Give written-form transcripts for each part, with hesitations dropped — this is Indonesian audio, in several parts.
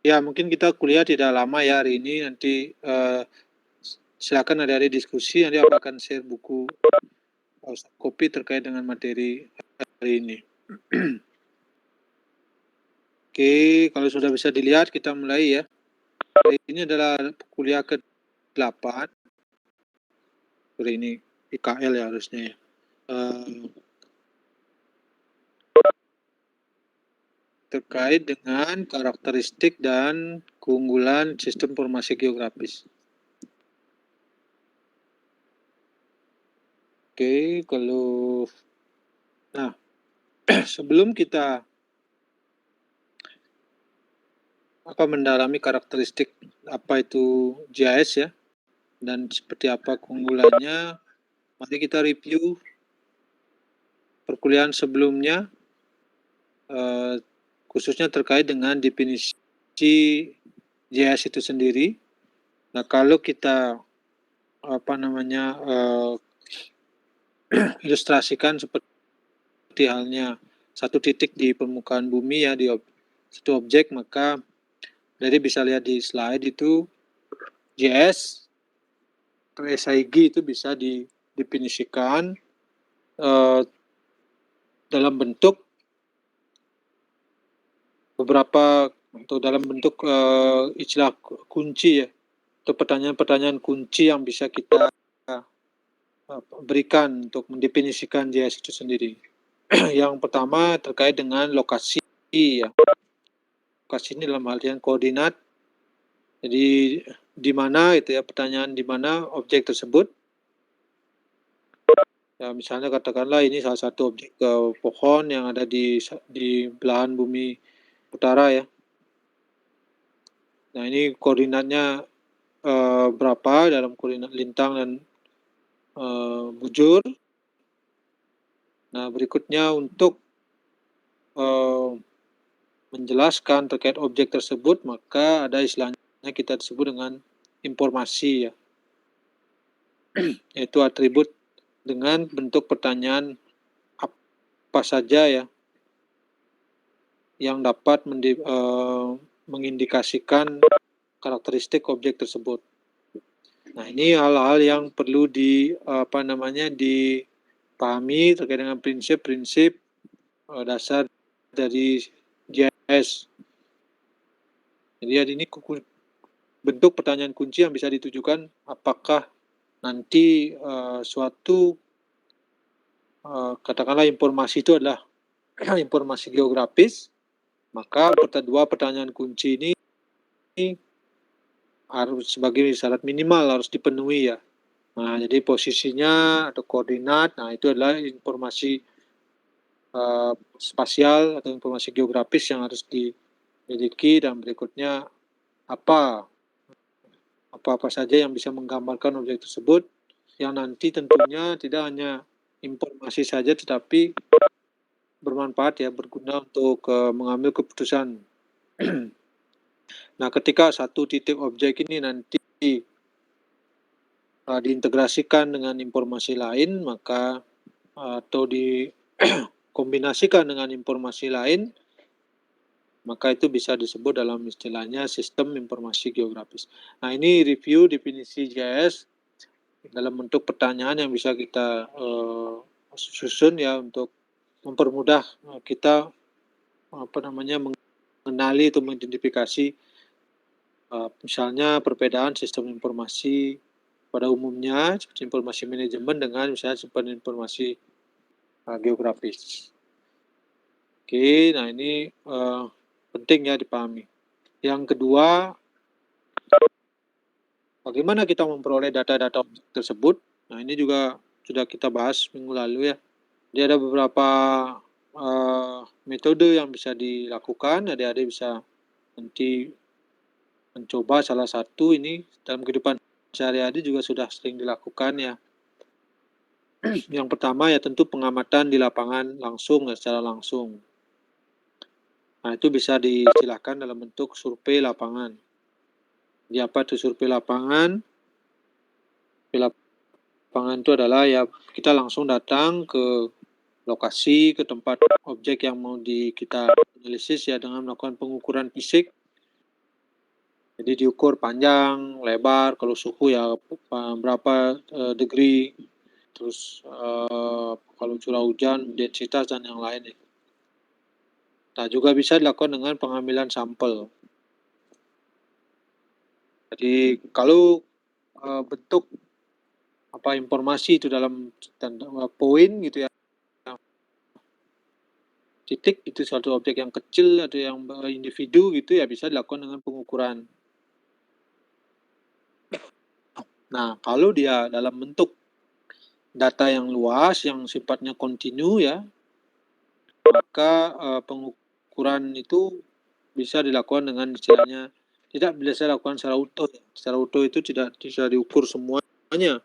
Ya, mungkin kita kuliah tidak lama ya hari ini. Nanti silakan adik-adik diskusi. Nanti aku akan share buku kopi terkait dengan materi hari ini. Oke, kalau sudah bisa dilihat, kita mulai ya. Hari ini adalah kuliah ke-8. Hari ini IKL ya harusnya ya. Terkait dengan karakteristik dan keunggulan sistem informasi geografis. Oke, kalau sebelum kita mendalami karakteristik apa itu GIS ya, dan seperti apa keunggulannya, mari kita review perkuliahan sebelumnya, khususnya terkait dengan definisi GIS itu sendiri. Nah, kalau kita ilustrasikan seperti halnya satu titik di permukaan bumi ya, di satu objek, maka jadi bisa lihat di slide itu GIS atau SIG itu bisa didefinisikan dalam bentuk beberapa atau dalam bentuk istilah kunci ya, atau pertanyaan-pertanyaan kunci yang bisa kita berikan untuk mendefinisikan GIS itu sendiri. Yang pertama terkait dengan lokasi ya. Lokasi ini dalam artian koordinat. Jadi di mana itu ya, pertanyaan di mana objek tersebut. Ya, misalnya katakanlah ini salah satu objek pohon yang ada di belahan bumi utara ya. Nah, ini koordinatnya berapa dalam koordinat lintang dan bujur. Nah, berikutnya untuk menjelaskan terkait objek tersebut, maka ada istilahnya kita sebut dengan informasi ya, yaitu atribut dengan bentuk pertanyaan apa saja ya yang dapat mengindikasikan karakteristik objek tersebut. Nah, ini hal-hal yang perlu dipahami terkait dengan prinsip-prinsip dasar dari GIS. Jadi ini bentuk pertanyaan kunci yang bisa ditujukan apakah nanti suatu katakanlah informasi itu adalah informasi geografis, maka dua pertanyaan kunci ini harus sebagai syarat minimal harus dipenuhi ya. Nah, jadi posisinya atau koordinat, nah itu adalah informasi spasial atau informasi geografis yang harus dimiliki, dan berikutnya apa saja yang bisa menggambarkan objek tersebut, yang nanti tentunya tidak hanya informasi saja tetapi bermanfaat ya, berguna untuk mengambil keputusan. Nah, ketika satu titik objek ini nanti diintegrasikan dengan informasi lain, maka atau dikombinasikan dengan informasi lain, maka itu bisa disebut dalam istilahnya sistem informasi geografis. Nah, ini review definisi GIS dalam bentuk pertanyaan yang bisa kita susun ya, untuk mempermudah kita mengenali atau mengidentifikasi misalnya perbedaan sistem informasi pada umumnya seperti informasi manajemen dengan misalnya seperti informasi geografis. Oke, nah ini penting ya dipahami. Yang kedua, bagaimana kita memperoleh data-data tersebut? Nah, ini juga sudah kita bahas minggu lalu ya. Jadi ada beberapa metode yang bisa dilakukan. Adik-adik bisa nanti mencoba salah satu ini dalam kehidupan sehari-hari juga sudah sering dilakukan ya. Yang pertama ya tentu pengamatan di lapangan langsung ya, secara langsung. Nah, itu bisa diistilahkan dalam bentuk survei lapangan. Di apa itu survei lapangan? Survei lapangan itu adalah ya kita langsung datang ke lokasi, ke tempat objek yang mau kita analisis ya, dengan melakukan pengukuran fisik Jadi diukur panjang, lebar, kalau suhu ya berapa degree, terus kalau curah hujan, densitas dan yang lain ya. Nah, juga bisa dilakukan dengan pengambilan sampel. Jadi kalau bentuk informasi itu dalam poin gitu ya, titik itu suatu objek yang kecil atau yang individu gitu ya, bisa dilakukan dengan pengukuran. Nah, kalau dia dalam bentuk data yang luas yang sifatnya kontinu ya, maka pengukuran itu bisa dilakukan dengan istilahnya tidak bisa dilakukan secara utuh. Secara utuh itu tidak bisa diukur semuanya.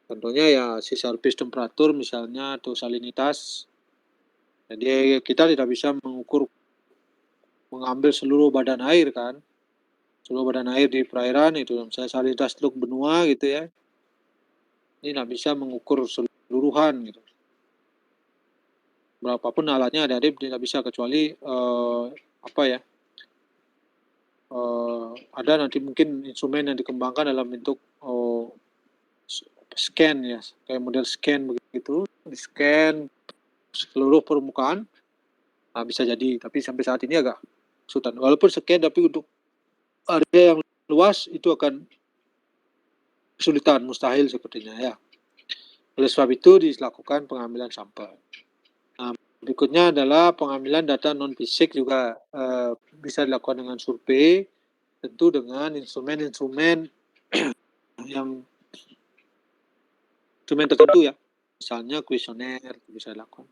Contohnya ya si surface temperatur misalnya atau salinitas. Jadi kita tidak bisa mengambil seluruh badan air kan, seluruh badan air di perairan itu, misalnya salinitas Teluk Benua gitu ya. Ini tidak bisa mengukur seluruhan gitu. Berapapun alatnya adik-adik tidak bisa kecuali ada nanti mungkin instrumen yang dikembangkan dalam bentuk scan ya, kayak model scan begitu, di scan seluruh permukaan. Nah, bisa jadi, tapi sampai saat ini agak kesulitan. Walaupun scan, tapi untuk area yang luas itu akan kesulitan, mustahil sepertinya ya. Oleh sebab itu dilakukan pengambilan sampel. Nah, berikutnya adalah pengambilan data non fisik juga bisa dilakukan dengan survei, tentu dengan instrumen-instrumen yang instrumen tertentu ya, misalnya kuesioner bisa dilakukan.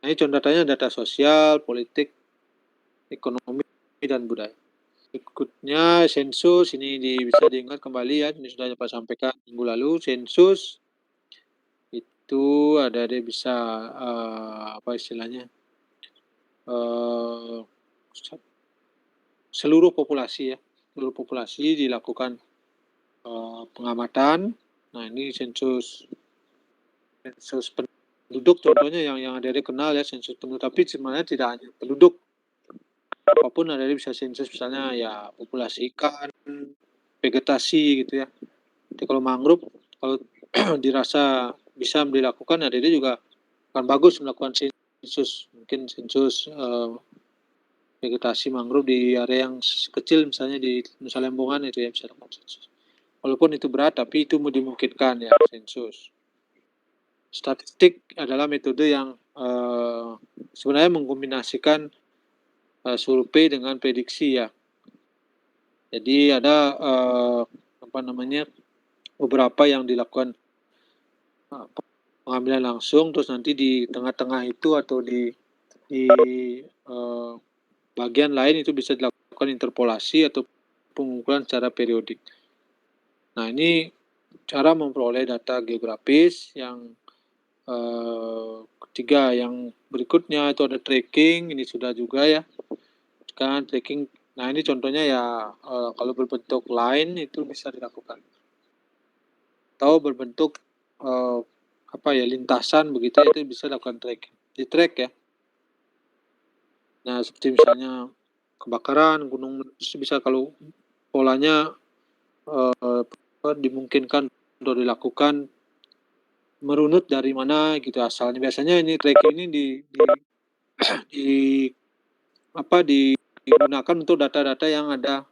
Nah, ini contoh datanya data sosial, politik, ekonomi, dan budaya. Berikutnya sensus, ini bisa diingat kembali ya, ini sudah Bapak sampaikan minggu lalu. Sensus itu ada dia bisa apa istilahnya, seluruh populasi ya, seluruh populasi dilakukan pengamatan. Nah, ini sensus penduduk contohnya yang adik kenal ya, sensus penduduk, tapi sebenarnya tidak hanya penduduk, apapun adik bisa sensus, misalnya ya populasi ikan, vegetasi gitu ya. Jadi kalau mangrove, kalau dirasa bisa dilakukan, adik juga akan bagus melakukan sensus, mungkin sensus vegetasi mangrove di area yang kecil, misalnya di Nusa Lembongan itu ya, bisa dilakukan sensus. Walaupun itu berat, tapi itu dimungkinkan ya, sensus. Statistik adalah metode yang sebenarnya mengkombinasikan survei dengan prediksi ya. Jadi ada beberapa yang dilakukan pengambilan langsung, terus nanti di tengah-tengah itu atau di bagian lain itu bisa dilakukan interpolasi atau pengumpulan secara periodik. Nah, ini cara memperoleh data geografis. Yang ketiga, yang berikutnya itu ada tracking, ini sudah juga ya kan, tracking. Nah, ini contohnya ya kalau berbentuk line itu bisa dilakukan, atau berbentuk lintasan begitu, itu bisa dilakukan tracking, di track ya. Nah, seperti misalnya kebakaran gunung, bisa kalau polanya dimungkinkan untuk dilakukan merunut dari mana gitu asalnya. Biasanya ini tracking ini digunakan untuk data-data yang ada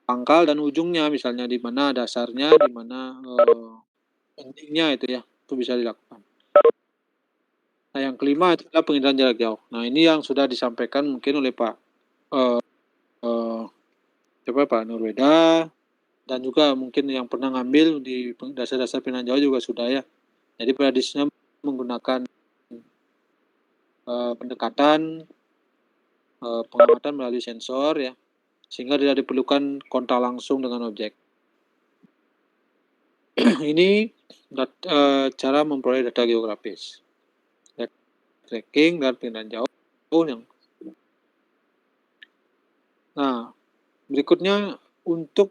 pangkal dan ujungnya, misalnya di mana dasarnya, di mana endingnya itu ya, itu bisa dilakukan. Nah, yang kelima itu adalah penginderaan jarak jauh. Nah, ini yang sudah disampaikan mungkin oleh Pak Nurweda, dan juga mungkin yang pernah ngambil di dasar-dasar penginderaan jauh juga sudah ya. Jadi predisinya menggunakan pendekatan pengamatan melalui sensor ya, sehingga tidak diperlukan kontak langsung dengan objek. Ini cara memperoleh data geografis, tracking dan penginderaan jauh. Nah, berikutnya untuk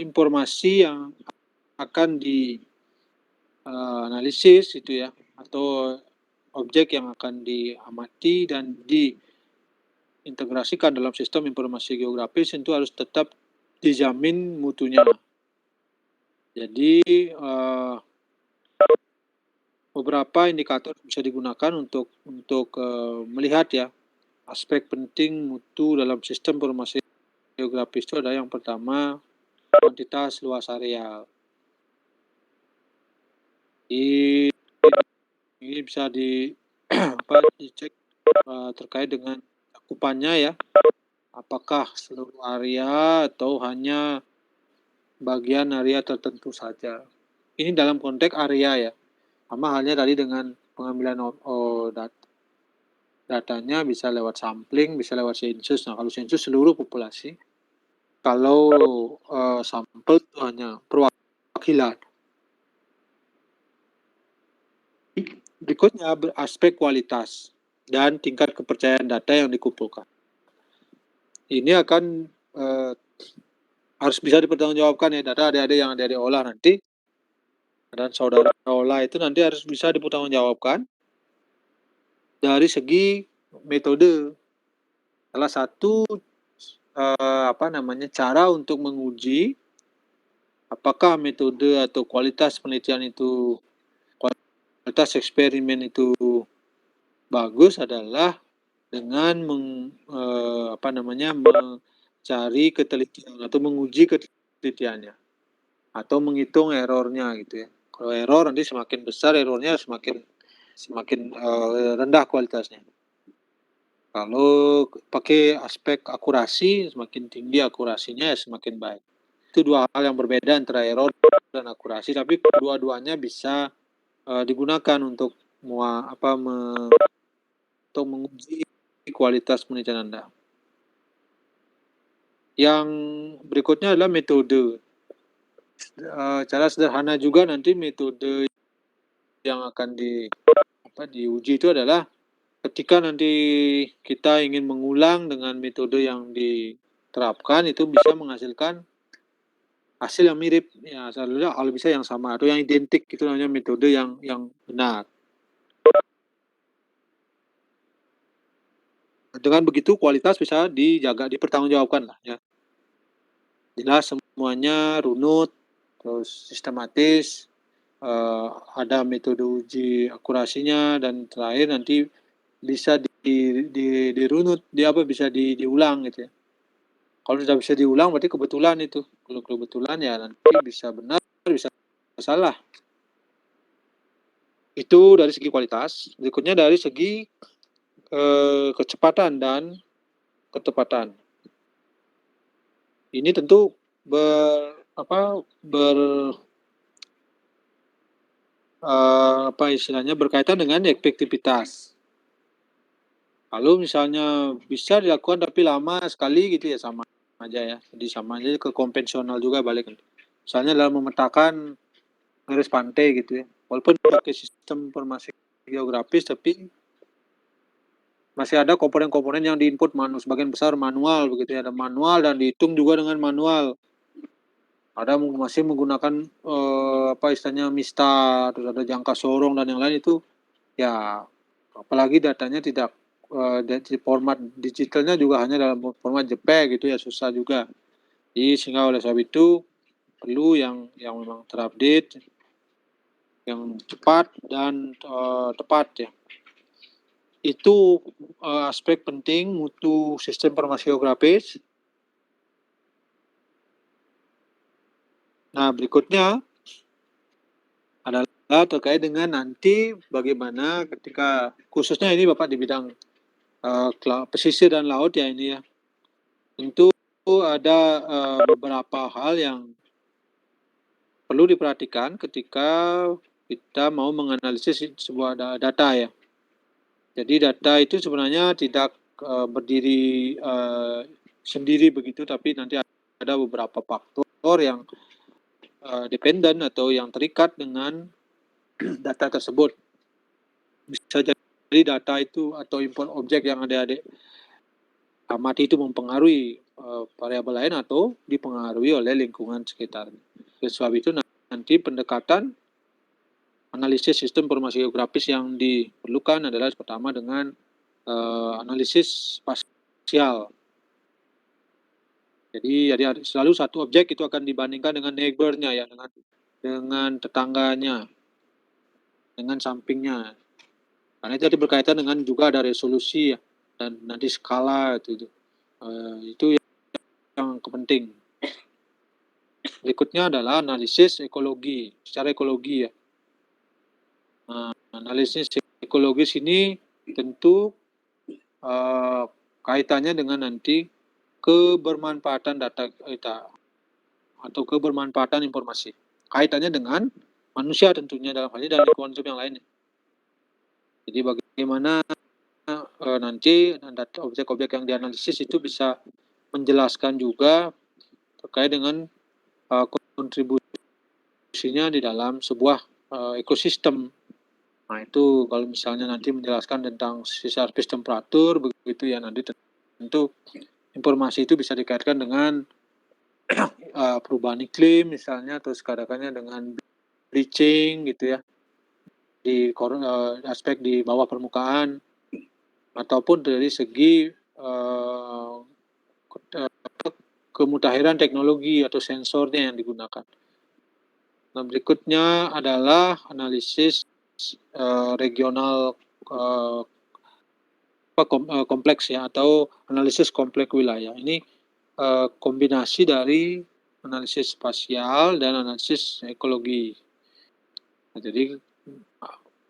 informasi yang akan dianalisis itu ya, atau objek yang akan diamati dan diintegrasikan dalam sistem informasi geografis itu harus tetap dijamin mutunya. Jadi beberapa indikator bisa digunakan untuk melihat ya aspek penting mutu dalam sistem informasi geografis itu ada yang pertama kuantitas luas areal. Ini bisa dicek terkait dengan cakupannya ya, apakah seluruh area atau hanya bagian area tertentu saja. Ini dalam konteks area ya, sama halnya tadi dengan pengambilan datanya bisa lewat sampling, bisa lewat sensus. Nah, kalau sensus seluruh populasi, kalau sampel itu hanya perwakilan. Berikutnya aspek kualitas dan tingkat kepercayaan data yang dikumpulkan. Ini akan harus bisa dipertanggungjawabkan ya, data adik-adik yang adik-adik olah nanti dan saudara olah itu nanti harus bisa dipertanggungjawabkan dari segi metode. Salah satu cara untuk menguji apakah metode atau kualitas penelitian itu, kualitas eksperimen itu bagus adalah dengan mencari ketelitian atau menguji ketelitiannya atau menghitung errornya gitu ya. Kalau error nanti semakin besar errornya semakin rendah kualitasnya. Kalau pakai aspek akurasi semakin tinggi akurasinya ya semakin baik. Itu dua hal yang berbeda antara error dan akurasi, tapi kedua-duanya bisa digunakan untuk menguji kualitas penelitian Anda. Yang berikutnya adalah metode. Cara sederhana juga nanti metode yang akan diuji itu adalah ketika nanti kita ingin mengulang dengan metode yang diterapkan itu bisa menghasilkan hasil yang mirip ya, selalunya kalau bisa yang sama atau yang identik, itu namanya metode yang benar. Dengan begitu kualitas bisa dijaga, dipertanggungjawabkan lah ya. Jelas semuanya runut, terus sistematis, ada metode uji akurasinya, dan terakhir nanti bisa dirunut, bisa diulang gitu ya. Kalau sudah bisa diulang berarti kebetulan itu. Kalau kebetulan ya nanti bisa benar, bisa salah. Itu dari segi kualitas. Berikutnya dari segi kecepatan dan ketepatan. Ini tentu berkaitan dengan efektivitas. Kalau misalnya bisa dilakukan tapi lama sekali gitu ya sama aja ya. Jadi sama aja ke konvensional juga balik. Misalnya dalam memetakan garis pantai gitu ya. Walaupun pakai sistem informasi geografis tapi masih ada komponen-komponen yang diinput sebagian besar manual begitu ya. Ada manual dan dihitung juga dengan manual. Ada masih menggunakan MISTA, terus ada jangka sorong dan yang lain itu ya, apalagi datanya tidak format digitalnya juga hanya dalam format JPEG gitu ya, susah juga. Jadi sehingga oleh sebab itu perlu yang memang terupdate, yang cepat dan tepat ya. Itu aspek penting mutu sistem informasi geografis. Nah, berikutnya adalah terkait dengan nanti bagaimana ketika khususnya ini Bapak di bidang pesisir dan laut ya ini ya. Tentu ada beberapa hal yang perlu diperhatikan ketika kita mau menganalisis sebuah data ya. Jadi data itu sebenarnya tidak berdiri sendiri begitu, tapi nanti ada beberapa faktor yang dependen atau yang terikat dengan data tersebut. Bisa jadi data itu atau import objek yang adik-adik amati itu mempengaruhi variabel lain atau dipengaruhi oleh lingkungan sekitar. Oleh sebab itu nanti pendekatan analisis sistem informasi geografis yang diperlukan adalah pertama dengan analisis pasca spasial. Jadi selalu satu objek itu akan dibandingkan dengan neighbor-nya ya, dengan tetangganya, dengan sampingnya. Karena itu tadi berkaitan dengan juga ada resolusi ya, dan nanti skala itu yang penting. Berikutnya adalah analisis ekologi, secara ekologi ya. Nah, analisis ekologis ini tentu kaitannya dengan nanti kebermanfaatan data kita atau kebermanfaatan informasi. Kaitannya dengan manusia tentunya dalam hal ini dan lingkungan hidup yang lainnya. Jadi bagaimana nanti data objek-objek yang dianalisis itu bisa menjelaskan juga terkait dengan kontribusinya di dalam sebuah ekosistem. Nah itu kalau misalnya nanti menjelaskan tentang sisa surface temperatur begitu ya, nanti tentu informasi itu bisa dikaitkan dengan perubahan iklim misalnya, terus katakannya dengan bleaching gitu ya, di aspek di bawah permukaan, ataupun dari segi kemutahiran teknologi atau sensornya yang digunakan. Nah, berikutnya adalah analisis regional kompleks ya, atau analisis kompleks wilayah. Ini kombinasi dari analisis spasial dan analisis ekologi. Nah, jadi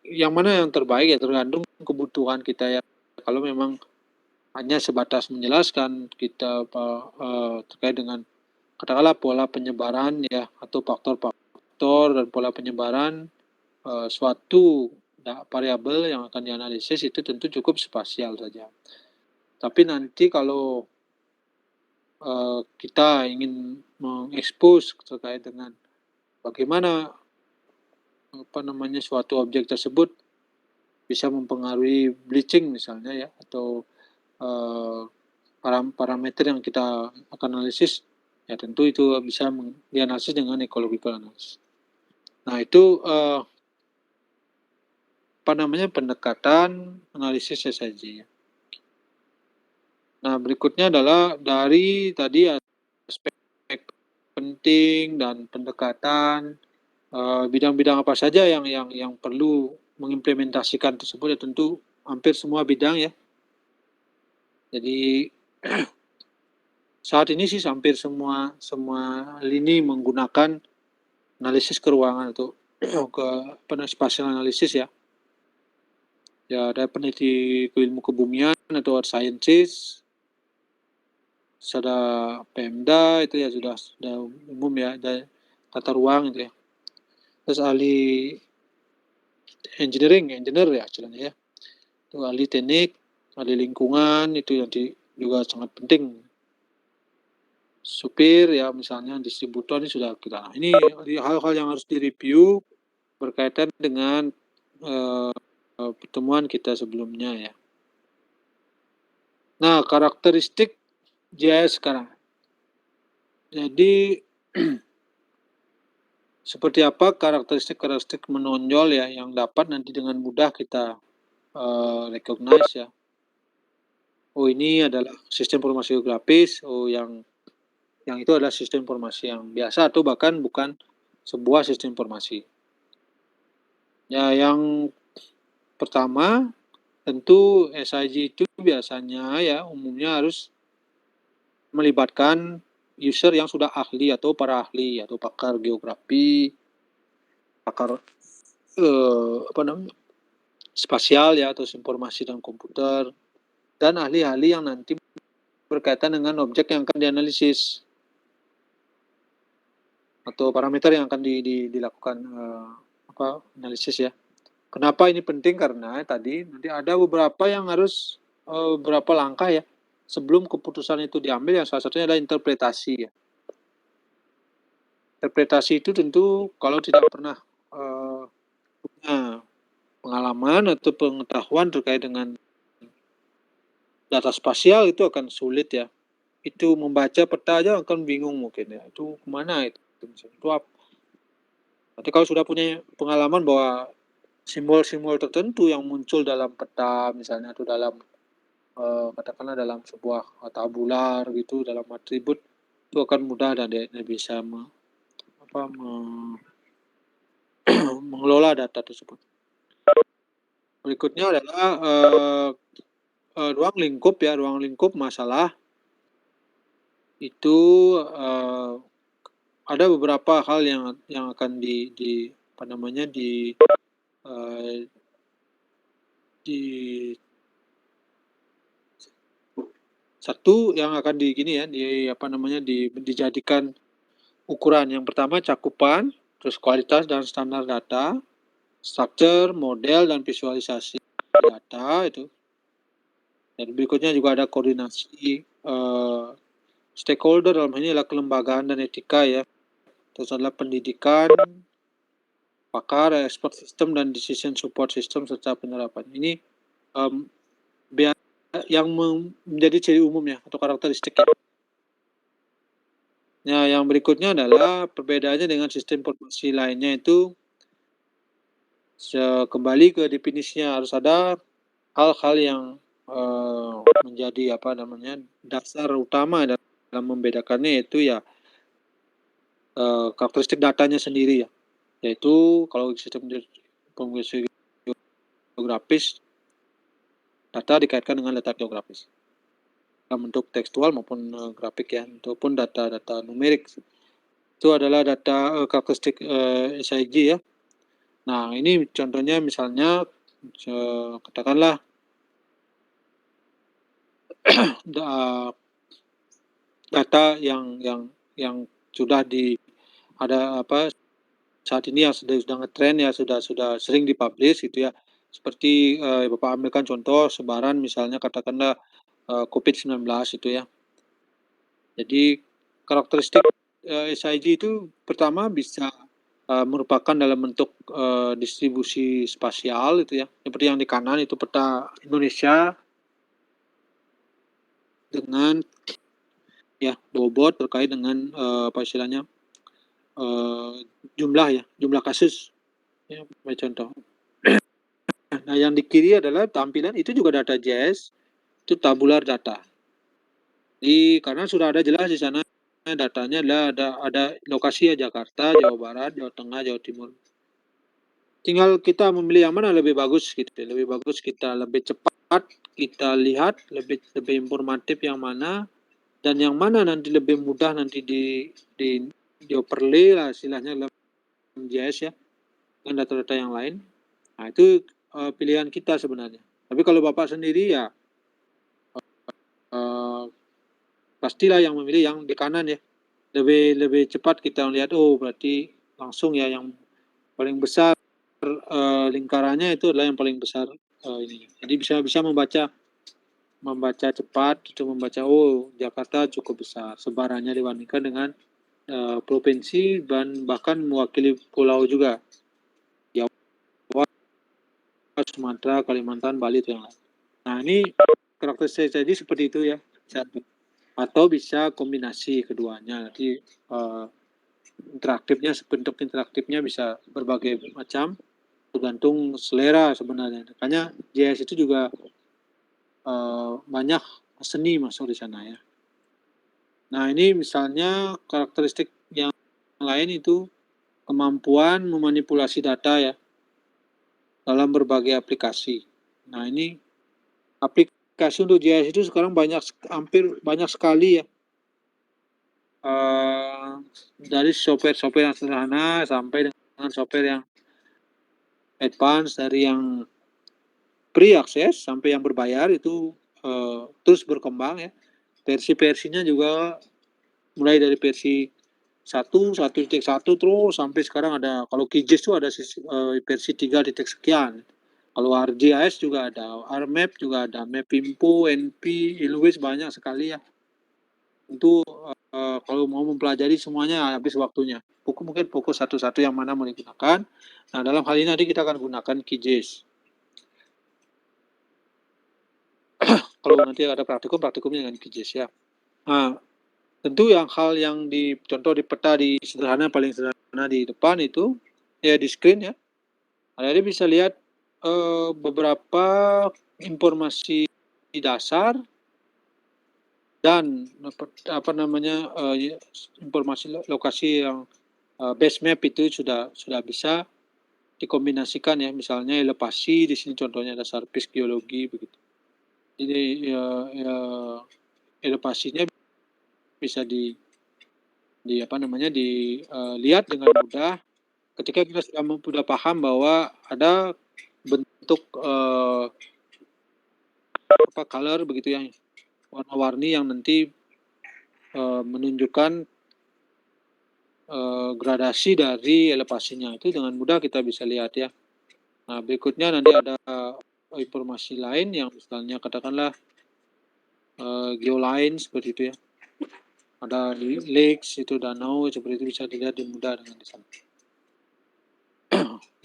yang mana yang terbaik ya tergantung kebutuhan kita ya. Kalau memang hanya sebatas menjelaskan kita terkait dengan katakanlah pola penyebaran ya, atau faktor-faktor dan pola penyebaran suatu variabel yang akan dianalisis, itu tentu cukup spasial saja. Tapi nanti kalau kita ingin mengekspos terkait dengan bagaimana suatu objek tersebut bisa mempengaruhi bleaching misalnya ya, atau parameter yang kita akan analisis ya, tentu itu bisa dianalisis dengan ecological analysis. Nah itu pendekatan analisis SSG ya. Nah berikutnya adalah dari tadi aspek penting dan pendekatan bidang-bidang apa saja yang perlu mengimplementasikan tersebut ya, tentu hampir semua bidang ya. Jadi saat ini sih hampir semua lini menggunakan analisis keuangan atau spatial analisis ya. Ya ada peneliti ilmu kebumian atau earth scientist, ada Pemda itu ya sudah umum ya, ada tata ruang itu ya. Terus ahli engineer ya istilahnya ya. Itu ahli teknik, ahli lingkungan itu yang juga sangat penting. Supir ya misalnya, distributor ini sudah kita. Ini hal-hal yang harus direview berkaitan dengan pertemuan kita sebelumnya ya. Nah, karakteristik GIS sekarang. Jadi seperti apa karakteristik menonjol ya yang dapat nanti dengan mudah kita recognize ya. Oh ini adalah sistem informasi geografis. Oh yang itu adalah sistem informasi yang biasa atau bahkan bukan sebuah sistem informasi. Ya yang pertama tentu SIG itu biasanya ya umumnya harus melibatkan user yang sudah ahli atau para ahli atau pakar geografi, pakar spasial ya atau informasi dan komputer, dan ahli-ahli yang nanti berkaitan dengan objek yang akan dianalisis atau parameter yang akan dilakukan analisis ya. Kenapa ini penting? Karena tadi nanti ada beberapa yang harus beberapa langkah ya sebelum keputusan itu diambil, yang salah satunya adalah interpretasi ya. Interpretasi itu tentu kalau tidak pernah punya pengalaman atau pengetahuan terkait dengan data spasial itu akan sulit ya. Itu membaca peta aja akan bingung mungkin ya. Itu kemana itu? Itu apa? Nanti kalau sudah punya pengalaman bahwa simbol-simbol tertentu yang muncul dalam peta misalnya atau dalam katakanlah dalam sebuah tabular gitu, dalam atribut, itu akan mudah dan dia bisa mengelola data tersebut. Berikutnya adalah ruang lingkup ya, ruang lingkup masalah itu ada beberapa hal yang akan apa namanya uh, di satu yang akan dijadikan ukuran. Yang pertama cakupan, terus kualitas dan standar data, structure, model dan visualisasi data itu. Dan berikutnya juga ada koordinasi stakeholder, dalam hal ini adalah kelembagaan dan etika ya. Terus adalah pendidikan, pakar, expert system dan decision support system serta penerapan. Ini yang menjadi ciri umumnya atau karakteristiknya. Nah, yang berikutnya adalah perbedaannya dengan sistem informasi lainnya itu kembali ke definisinya, harus ada hal-hal yang menjadi dasar utama dalam membedakannya, yaitu ya karakteristik datanya sendiri ya, yaitu kalau sistem informasi geografis, data dikaitkan dengan letak geografis dalam bentuk tekstual maupun grafik ya, ataupun data-data numerik. Itu adalah data karakteristik SIG ya. Nah, ini contohnya misalnya katakanlah data yang sudah saat ini yang sudah ngetren ya, sudah sering dipublish gitu ya. Seperti Bapak ambilkan contoh sebaran misalnya katakanlah COVID-19 itu ya. Jadi karakteristik SIG itu pertama bisa merupakan dalam bentuk distribusi spasial itu ya. Seperti yang di kanan itu peta Indonesia dengan ya bobot terkait dengan apa istilahnya jumlah kasus ya, contoh. Nah, yang di kiri adalah tampilan itu juga data JS, itu tabular data. Jadi karena sudah ada jelas di sana datanya adalah ada lokasi ya, Jakarta, Jawa Barat, Jawa Tengah, Jawa Timur. Tinggal kita memilih yang mana lebih bagus gitu. Lebih bagus kita lebih cepat kita lihat, lebih informatif yang mana, dan yang mana nanti lebih mudah nanti di overlay lah istilahnya dalam JS ya, dengan data-data yang lain. Nah, itu pilihan kita sebenarnya. Tapi kalau Bapak sendiri ya pastilah yang memilih yang di kanan ya. Lebih cepat kita melihat, oh berarti langsung ya yang paling besar lingkarannya itu adalah yang paling besar ini. Jadi bisa membaca cepat, itu membaca oh Jakarta cukup besar sebarannya dibandingkan dengan provinsi dan bahkan mewakili pulau juga. Jawa, Sumatera, Kalimantan, Bali itu yang lain. Nah, ini karakteristik jadi seperti itu ya. Atau bisa kombinasi keduanya. Nanti bentuk interaktifnya bisa berbagai macam tergantung selera sebenarnya. Makanya JS itu juga banyak seni masuk di sana ya. Nah, ini misalnya karakteristik yang lain itu kemampuan memanipulasi data ya dalam berbagai aplikasi. Nah, ini aplikasi untuk JS itu sekarang hampir banyak sekali ya. Dari software yang sederhana sampai dengan software yang advance, dari yang free akses sampai yang berbayar itu terus berkembang ya. Versi-versinya juga mulai dari versi 1.1 terus sampai sekarang ada, kalau QGIS itu ada versi 3 sekian. Kalau ArcGIS juga ada, ArcMap juga ada, Mapinfo, NP, Illuis banyak sekali ya. Tentu kalau mau mempelajari semuanya habis waktunya. Mungkin fokus satu-satu yang mana mau digunakan. Nah, dalam hal ini nanti kita akan gunakan QGIS. Kalau nanti ada praktikumnya dengan QGIS ya. Nah, tentu hal yang contoh di peta paling sederhana di depan itu ya di screen ya. Jadi bisa lihat beberapa informasi dasar dan informasi lokasi yang base map itu sudah bisa dikombinasikan ya, misalnya elevasi di sini contohnya ada Sarpis geologi begitu. Jadi elevasinya bisa dilihat dengan mudah ketika kita sudah paham bahwa ada bentuk color begitu ya, warna-warni yang nanti menunjukkan gradasi dari elevasinya. Itu dengan mudah kita bisa lihat ya. Nah, berikutnya nanti ada informasi lain yang misalnya katakanlah geoline seperti itu ya. Ada lakes itu danau seperti itu bisa dilihat dengan mudah dengan di sana.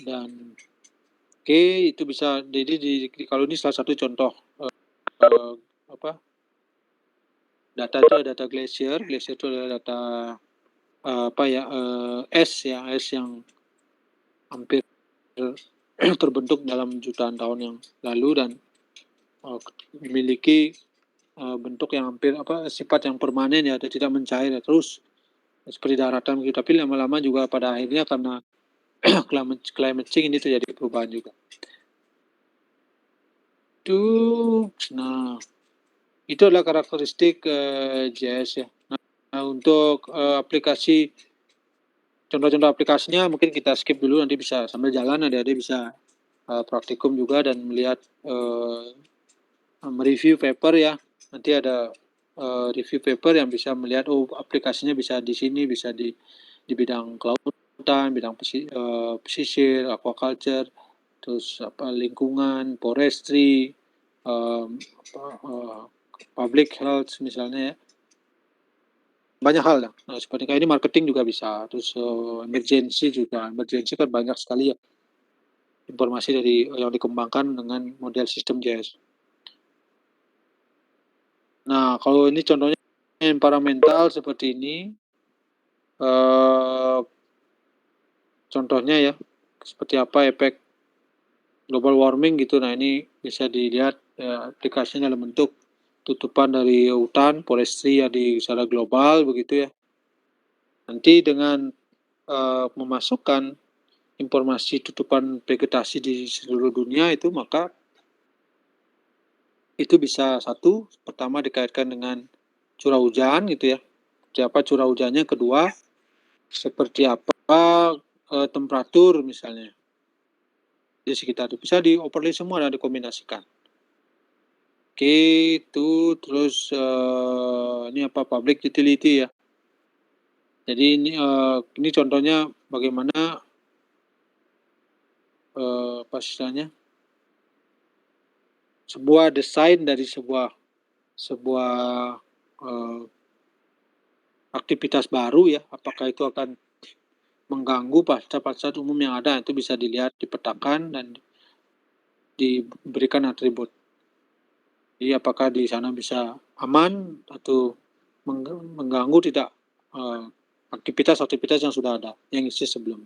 Dan itu bisa jadi kalau ini salah satu contoh data itu ada data glacier itu adalah data es yang hampir terbentuk dalam jutaan tahun yang lalu dan memiliki bentuk yang hampir sifat yang permanen ya, tidak mencair ya, terus seperti daratan gitu. Tapi lama-lama juga pada akhirnya karena climate change ini terjadi perubahan juga. Itu adalah karakteristik GIS ya. Nah, untuk aplikasi contoh-contoh aplikasinya mungkin kita skip dulu, nanti bisa sambil jalan adik-adik bisa praktikum juga dan melihat mereview paper ya. Nanti ada review paper yang bisa melihat aplikasinya bisa di sini, bisa di bidang kelautan, bidang pesisir, aquaculture, terus lingkungan, forestry, public health misalnya ya. Banyak hal ya. Nah, seperti kayak ini marketing juga bisa, terus emergency kan banyak sekali ya informasi dari yang dikembangkan dengan model sistem GIS. Nah, kalau ini contohnya environmental seperti ini, contohnya ya seperti apa efek global warming gitu. Nah, ini bisa dilihat aplikasinya dalam bentuk tutupan dari hutan, forestry ya secara global begitu ya. Nanti dengan memasukkan informasi tutupan vegetasi di seluruh dunia itu, maka itu bisa pertama dikaitkan dengan curah hujan gitu ya. Seperti apa curah hujannya, kedua seperti apa temperatur misalnya di sekitar itu, bisa dioperasi semua dan dikombinasikan. Itu terus ini public utility ya. Jadi ini contohnya bagaimana istilahnya sebuah desain dari sebuah aktivitas baru ya, apakah itu akan mengganggu fasilitas umum yang ada, itu bisa dilihat, dipetakan dan diberikan atribut. Jadi apakah di sana bisa aman atau mengganggu tidak aktivitas yang sudah ada, yang exist sebelum.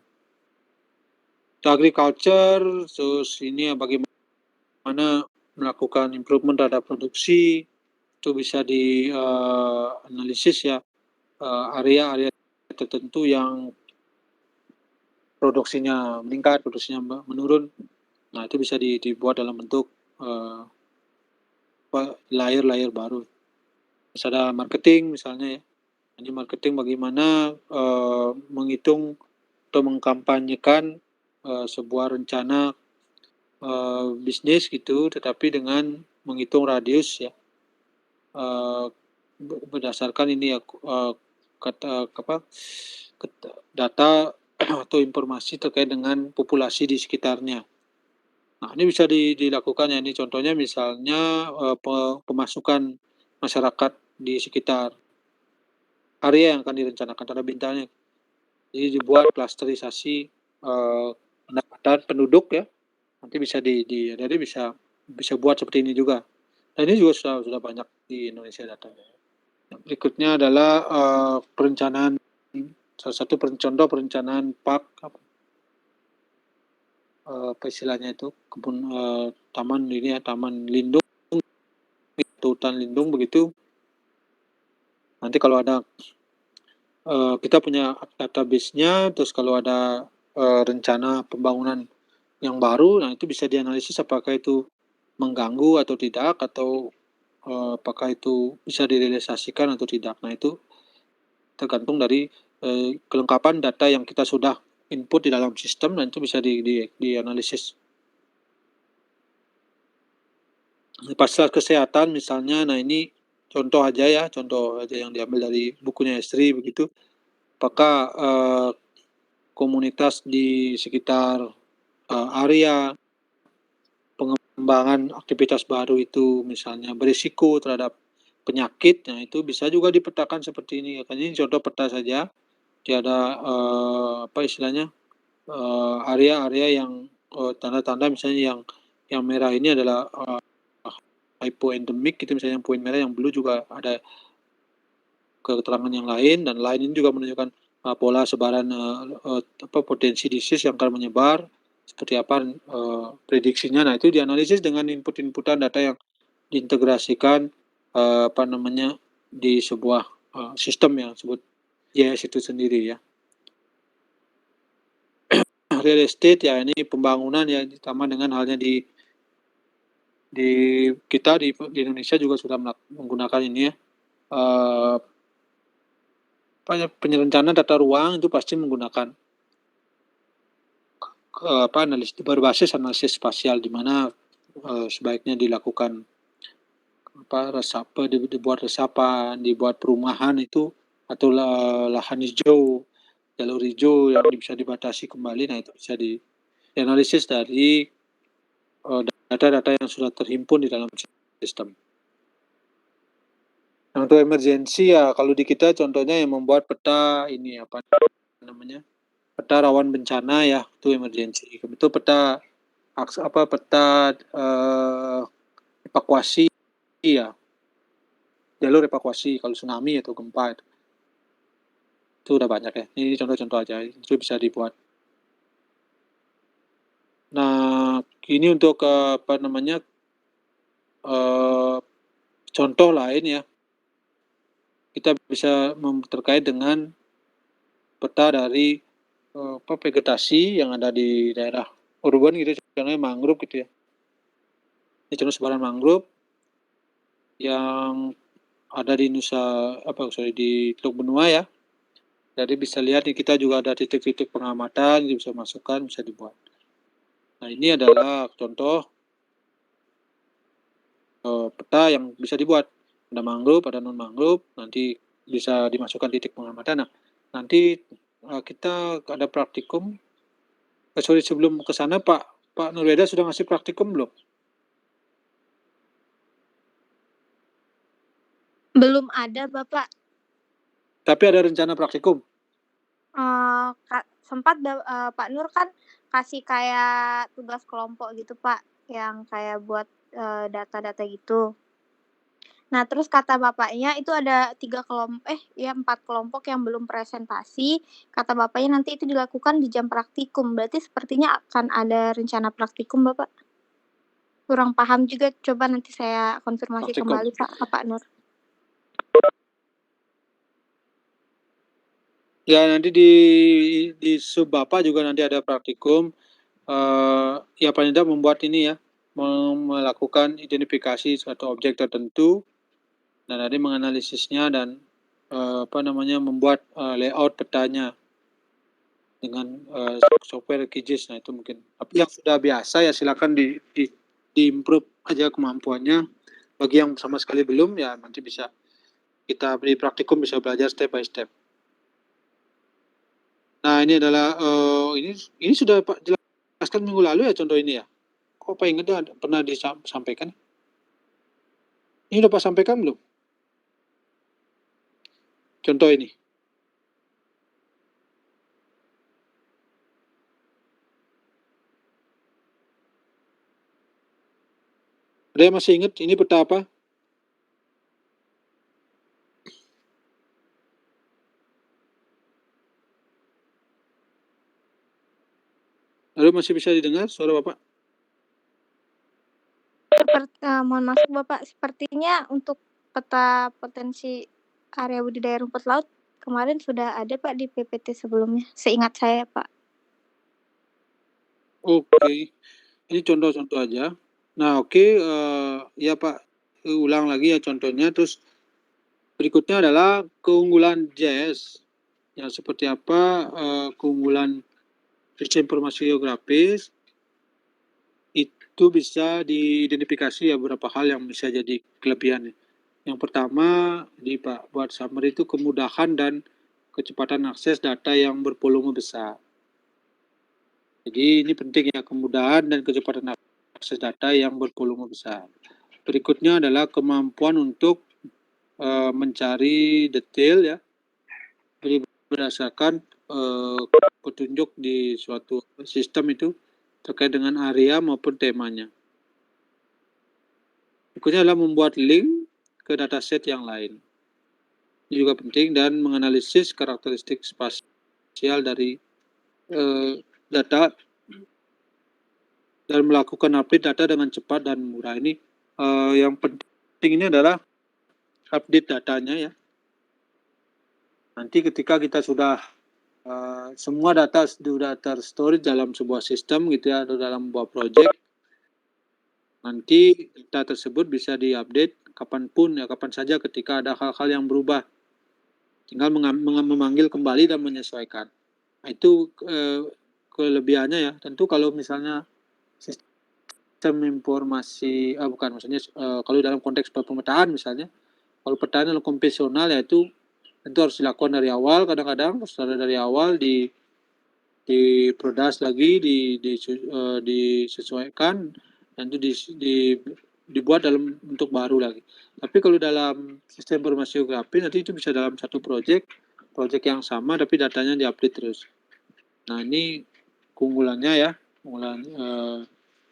Agriculture, terus ini bagaimana melakukan improvement terhadap produksi, itu bisa dianalisis ya, area-area tertentu yang produksinya meningkat, produksinya menurun. Nah, itu bisa dibuat dalam bentuk layer-layer baru. Terus ada marketing misalnya ya. Ini marketing bagaimana menghitung atau mengkampanyekan sebuah rencana bisnis gitu, tetapi dengan menghitung radius ya, berdasarkan ini ya data atau informasi terkait dengan populasi di sekitarnya. Nah, ini bisa dilakukan ya, ini contohnya misalnya pemasukan masyarakat di sekitar area yang akan direncanakan tanda bintangnya. Jadi dibuat klasterisasi pendapatan penduduk ya. Nanti bisa jadi bisa buat seperti ini juga. Dan ini juga sudah banyak di Indonesia datanya. Berikutnya adalah perencanaan, salah satu contoh perencanaan park apa istilahnya itu, kebun taman ini ya, taman lindung hutan lindung begitu, nanti kalau ada kita punya database-nya, terus kalau ada rencana pembangunan yang baru, nah itu bisa dianalisis apakah itu mengganggu atau tidak, atau apakah itu bisa direalisasikan atau tidak. Nah itu tergantung dari kelengkapan data yang kita sudah input di dalam sistem, dan itu bisa dianalisis. Fasilitas kesehatan misalnya, nah ini contoh aja yang diambil dari bukunya Esri begitu. Apakah komunitas di sekitar area pengembangan aktivitas baru itu misalnya berisiko terhadap penyakit, nah itu bisa juga dipetakan seperti ini. Ini contoh peta saja, tiada apa istilahnya, area-area yang tanda-tanda misalnya yang merah ini adalah hypoendemic gitu misalnya, yang poin merah, yang blue juga ada keterangan yang lain, dan lain ini juga menunjukkan pola sebaran potensi disease yang akan menyebar seperti apa prediksinya. Nah itu dianalisis dengan input-inputan data yang diintegrasikan di sebuah sistem yang disebut GIS itu sendiri ya. Real estate ya, ini pembangunan ya, ditambah dengan halnya di kita di Indonesia juga sudah menggunakan ini ya, penyelenggara tata ruang itu pasti menggunakan analisis berbasis analisis spasial, di mana sebaiknya dilakukan dibuat resapan, dibuat perumahan itu, atau lahan hijau, jalur hijau yang bisa dibatasi kembali. Nah itu bisa dianalisis dari data-data yang sudah terhimpun di dalam sistem. Nah, untuk emergensi ya, kalau di kita contohnya yang membuat peta ini apa namanya, peta rawan bencana ya, itu emergensi. Itu peta evakuasi ya, jalur evakuasi kalau tsunami atau gempa itu udah banyak ya. Ini contoh-contoh aja, itu bisa dibuat. Nah ini untuk contoh lain ya, kita bisa terkait dengan peta dari vegetasi yang ada di daerah urban gitu, contohnya mangrove gitu ya. Ini contoh sebaran mangrove yang ada di di Teluk Benua ya. Jadi bisa lihat nih, kita juga ada titik-titik pengamatan, bisa masukkan, bisa dibuat. Nah ini adalah contoh peta yang bisa dibuat. Ada mangrove, ada non mangrove, nanti bisa dimasukkan titik pengamatan. Nah nanti kita ada praktikum. Sebelum ke sana Pak Nurweda sudah ngasih praktikum belum? Belum ada, Bapak. Tapi ada rencana praktikum? Sempat Pak Nur kan kasih kayak tugas kelompok gitu, Pak, yang kayak buat data-data gitu. Nah, terus kata bapaknya itu ada 4 kelompok yang belum presentasi. Kata bapaknya nanti itu dilakukan di jam praktikum. Berarti sepertinya akan ada rencana praktikum, Bapak. Kurang paham juga, coba nanti saya konfirmasi kembali Pak Nur. Ya nanti di sub Bapak juga nanti ada praktikum. Ya paling tidak membuat ini ya, melakukan identifikasi suatu objek tertentu, dan nanti menganalisisnya dan membuat layout petanya dengan software QGIS. Nah itu mungkin. Tapi yang sudah biasa ya silakan di improve aja kemampuannya. Bagi yang sama sekali belum ya nanti bisa kita beri praktikum, bisa belajar step by step. Nah ini adalah ini sudah Pak jelaskan minggu lalu ya contoh ini ya. Kok Pak ingatnya pernah disampaikan? Ini udah Pak sampaikan belum? Contoh ini. Ada yang masih ingat ini peta apa? Lalu masih bisa didengar suara Bapak? Mohon masuk Bapak, sepertinya untuk peta potensi area budidaya rumput laut kemarin sudah ada Pak di PPT sebelumnya, seingat saya Pak. Oke, ini contoh-contoh aja. Nah, oke, ya Pak, ulang lagi ya contohnya. Terus berikutnya adalah keunggulan GIS. Ya, seperti apa keunggulan sistem informasi geografis itu bisa diidentifikasi ya beberapa hal yang bisa jadi kelebihannya. Yang pertama, di Pak buat summary itu kemudahan dan kecepatan akses data yang bervolume besar. Jadi ini penting ya, kemudahan dan kecepatan akses data yang bervolume besar. Berikutnya adalah kemampuan untuk mencari detail ya, berdasarkan petunjuk di suatu sistem itu terkait dengan area maupun temanya. Berikutnya adalah membuat link ke dataset yang lain. Ini juga penting, dan menganalisis karakteristik spasial dari data dan melakukan update data dengan cepat dan murah. Ini yang penting ini adalah update datanya ya. Nanti ketika kita sudah semua data sudah terstore dalam sebuah sistem gitu ya, atau dalam sebuah project, nanti data tersebut bisa diupdate kapanpun ya, kapan saja ketika ada hal-hal yang berubah. Tinggal memanggil kembali dan menyesuaikan. Nah, itu kelebihannya ya. Tentu kalau misalnya sistem informasi, maksudnya kalau dalam konteks pemetaan misalnya, kalau petaan yang konvensional ya itu tentu harus dilakukan dari awal, kadang-kadang dari awal diproduce lagi, disesuaikan, dan itu dibuat dalam bentuk baru lagi. Tapi kalau dalam sistem informasi geografis nanti itu bisa dalam satu project yang sama tapi datanya diupdate terus. Nah, ini keunggulannya ya. Keunggulan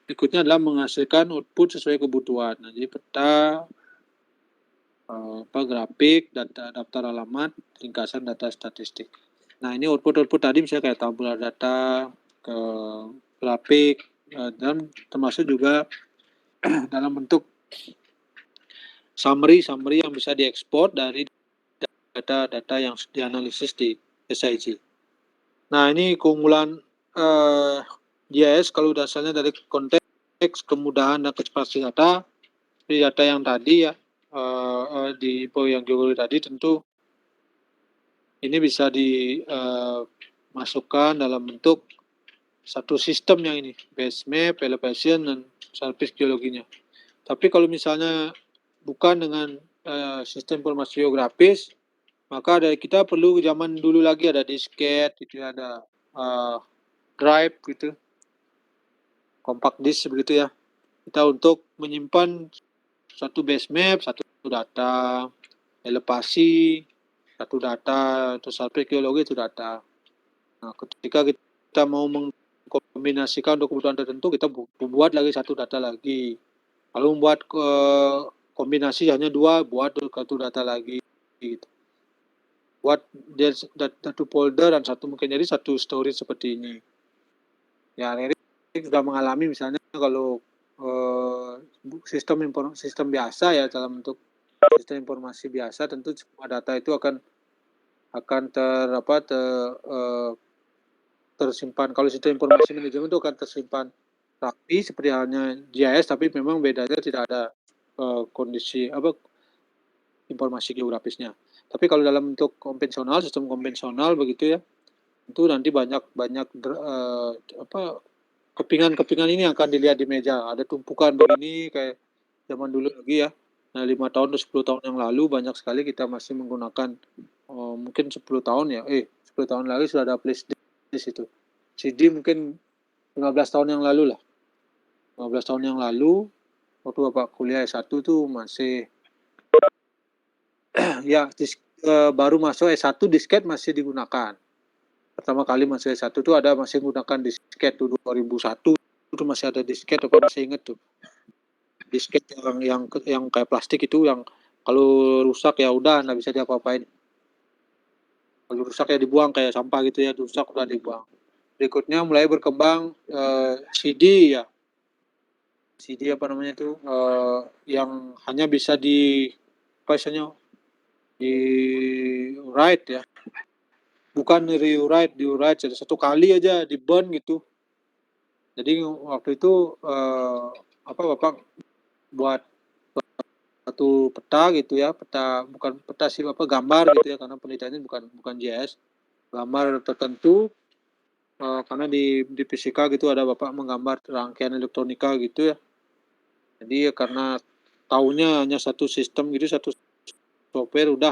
berikutnya adalah menghasilkan output sesuai kebutuhan. Nah, jadi peta, grafik, daftar alamat, ringkasan data statistik. Nah, ini output tadi misalnya kayak tabular data, ke grafik, dan termasuk juga dalam bentuk summary yang bisa diekspor dari data-data yang dianalisis di SIG. Nah, ini keunggulan GIS kalau dasarnya dari konteks, kemudahan dan kecepatan data. Di data yang tadi ya, di info yang geologi tadi, tentu ini bisa dimasukkan dalam bentuk satu sistem yang ini, base map, elevation, dan surface geologinya. Tapi kalau misalnya bukan dengan sistem informasi geografis, maka dari kita perlu zaman dulu lagi ada disket, gitu, ada drive gitu, compact disk begitu ya. Kita untuk menyimpan satu base map, satu data, elevasi, satu data, atau survei geologi itu data. Nah, ketika kita mau mengkombinasikan untuk kebutuhan tertentu, kita buat lagi satu data lagi. Kalau membuat kombinasi hanya dua, buat satu data lagi. Gitu. Buat dia satu folder dan satu mungkin jadi satu storage seperti ini. Ya, Erik sudah mengalami misalnya kalau sistem biasa ya, dalam bentuk sistem informasi biasa, tentu semua data itu akan tersimpan. Kalau sistem informasi manajemen itu akan tersimpan rapi seperti halnya GIS, tapi memang bedanya tidak ada kondisi informasi geografisnya. Tapi kalau dalam bentuk konvensional, sistem konvensional begitu ya, itu nanti banyak kepingan ini akan dilihat di meja. Ada tumpukan begini kayak zaman dulu lagi ya. Nah, 5 tahun atau 10 tahun yang lalu banyak sekali kita masih menggunakan mungkin 10 tahun ya. 10 tahun lagi sudah ada flash disk itu. CD mungkin 15 tahun yang lalu lah. 15 tahun yang lalu waktu Bapak kuliah S1 tuh masih ya baru masuk S1 disket masih digunakan. Pertama kali masuk S1 tuh masih menggunakan disket tuh 2001 itu masih ada disket, apa masih inget tuh. Disket yang kayak plastik itu, yang kalau rusak ya udah nggak bisa diapa-apain. Kalau rusak ya dibuang kayak sampah gitu ya, rusak udah dibuang. Berikutnya mulai berkembang CD ya. CD apa namanya itu, yang hanya bisa di apa istilahnya, di-write ya, bukan rewrite, di-write jadi 1 kali aja di-burn gitu. Jadi waktu itu, Bapak buat satu peta gitu ya, bukan peta sih, gambar gitu ya, karena penelitiannya bukan GIS, gambar tertentu, karena di fisika gitu ada Bapak menggambar rangkaian elektronika gitu ya. Jadi ya karena tahunya hanya satu sistem gitu, satu software udah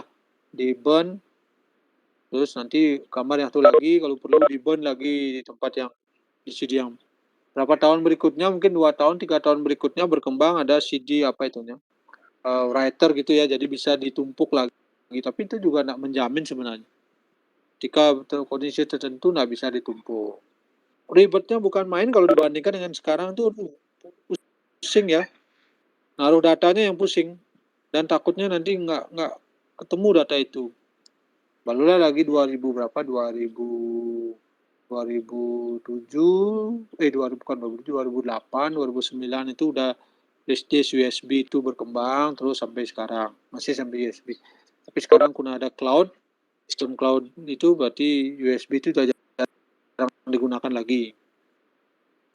di-burn, terus nanti gambar yang satu lagi kalau perlu di-burn lagi di tempat yang di CD yang berapa tahun berikutnya, mungkin 2 tahun, 3 tahun berikutnya berkembang ada CD apa itunya, writer gitu ya, jadi bisa ditumpuk lagi, tapi itu juga nggak menjamin sebenarnya. Jika kondisi tertentu nggak bisa ditumpuk. Ribetnya bukan main kalau dibandingkan dengan sekarang tuh pusing ya. Naruh datanya yang pusing dan takutnya nanti nggak ketemu data itu. Barulah lagi 2000 berapa, 2007, 2008, 2009 itu udah disk USB itu berkembang terus sampai sekarang, masih sampai USB. Tapi sekarang karena ada cloud, sistem cloud itu berarti USB itu udah jarang digunakan lagi.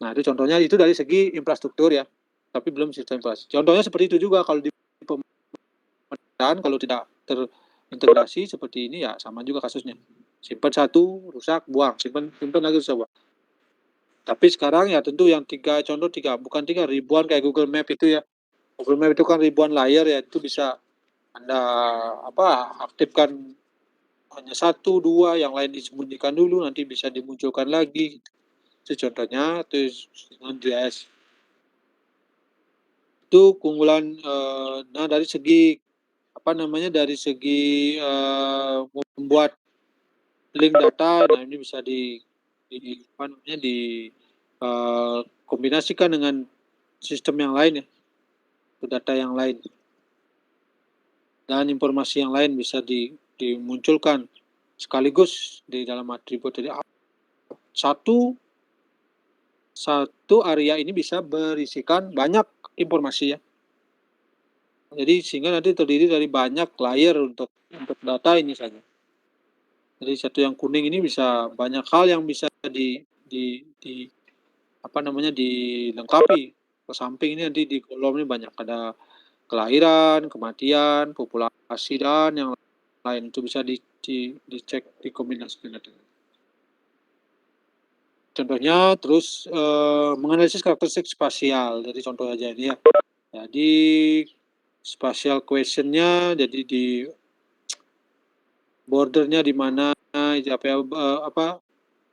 Nah, itu contohnya itu dari segi infrastruktur ya, tapi belum sistem infrastruktur. Contohnya seperti itu juga kalau di pemerintahan, kalau tidak terintegrasi seperti ini ya sama juga kasusnya. Simpan satu, rusak, buang. Simpan lagi, rusak, buang. Tapi sekarang ya tentu yang bukan tiga, ribuan kayak Google Map itu ya. Google Map itu kan ribuan layer ya, itu bisa Anda aktifkan hanya 1, 2, yang lain disembunyikan dulu, nanti bisa dimunculkan lagi. Itu contohnya, itu non-JS. Itu keunggulan, dari segi dari segi membuat link data, nah ini bisa kombinasikan dengan sistem yang lain ya, data yang lain. Dan informasi yang lain bisa dimunculkan sekaligus di dalam atribut. Jadi satu area ini bisa berisikan banyak informasi ya. Jadi sehingga nanti terdiri dari banyak layer untuk data ini saja. Jadi satu yang kuning ini bisa banyak hal yang bisa dilengkapi. Ke samping ini nanti di kolom ini banyak, ada kelahiran, kematian, populasi dan yang lain, itu bisa dicek, dikombinasikan. Contohnya terus menganalisis karakteristik spasial. Jadi contoh aja ini ya. Jadi spatial question-nya jadi di bordernya di mana,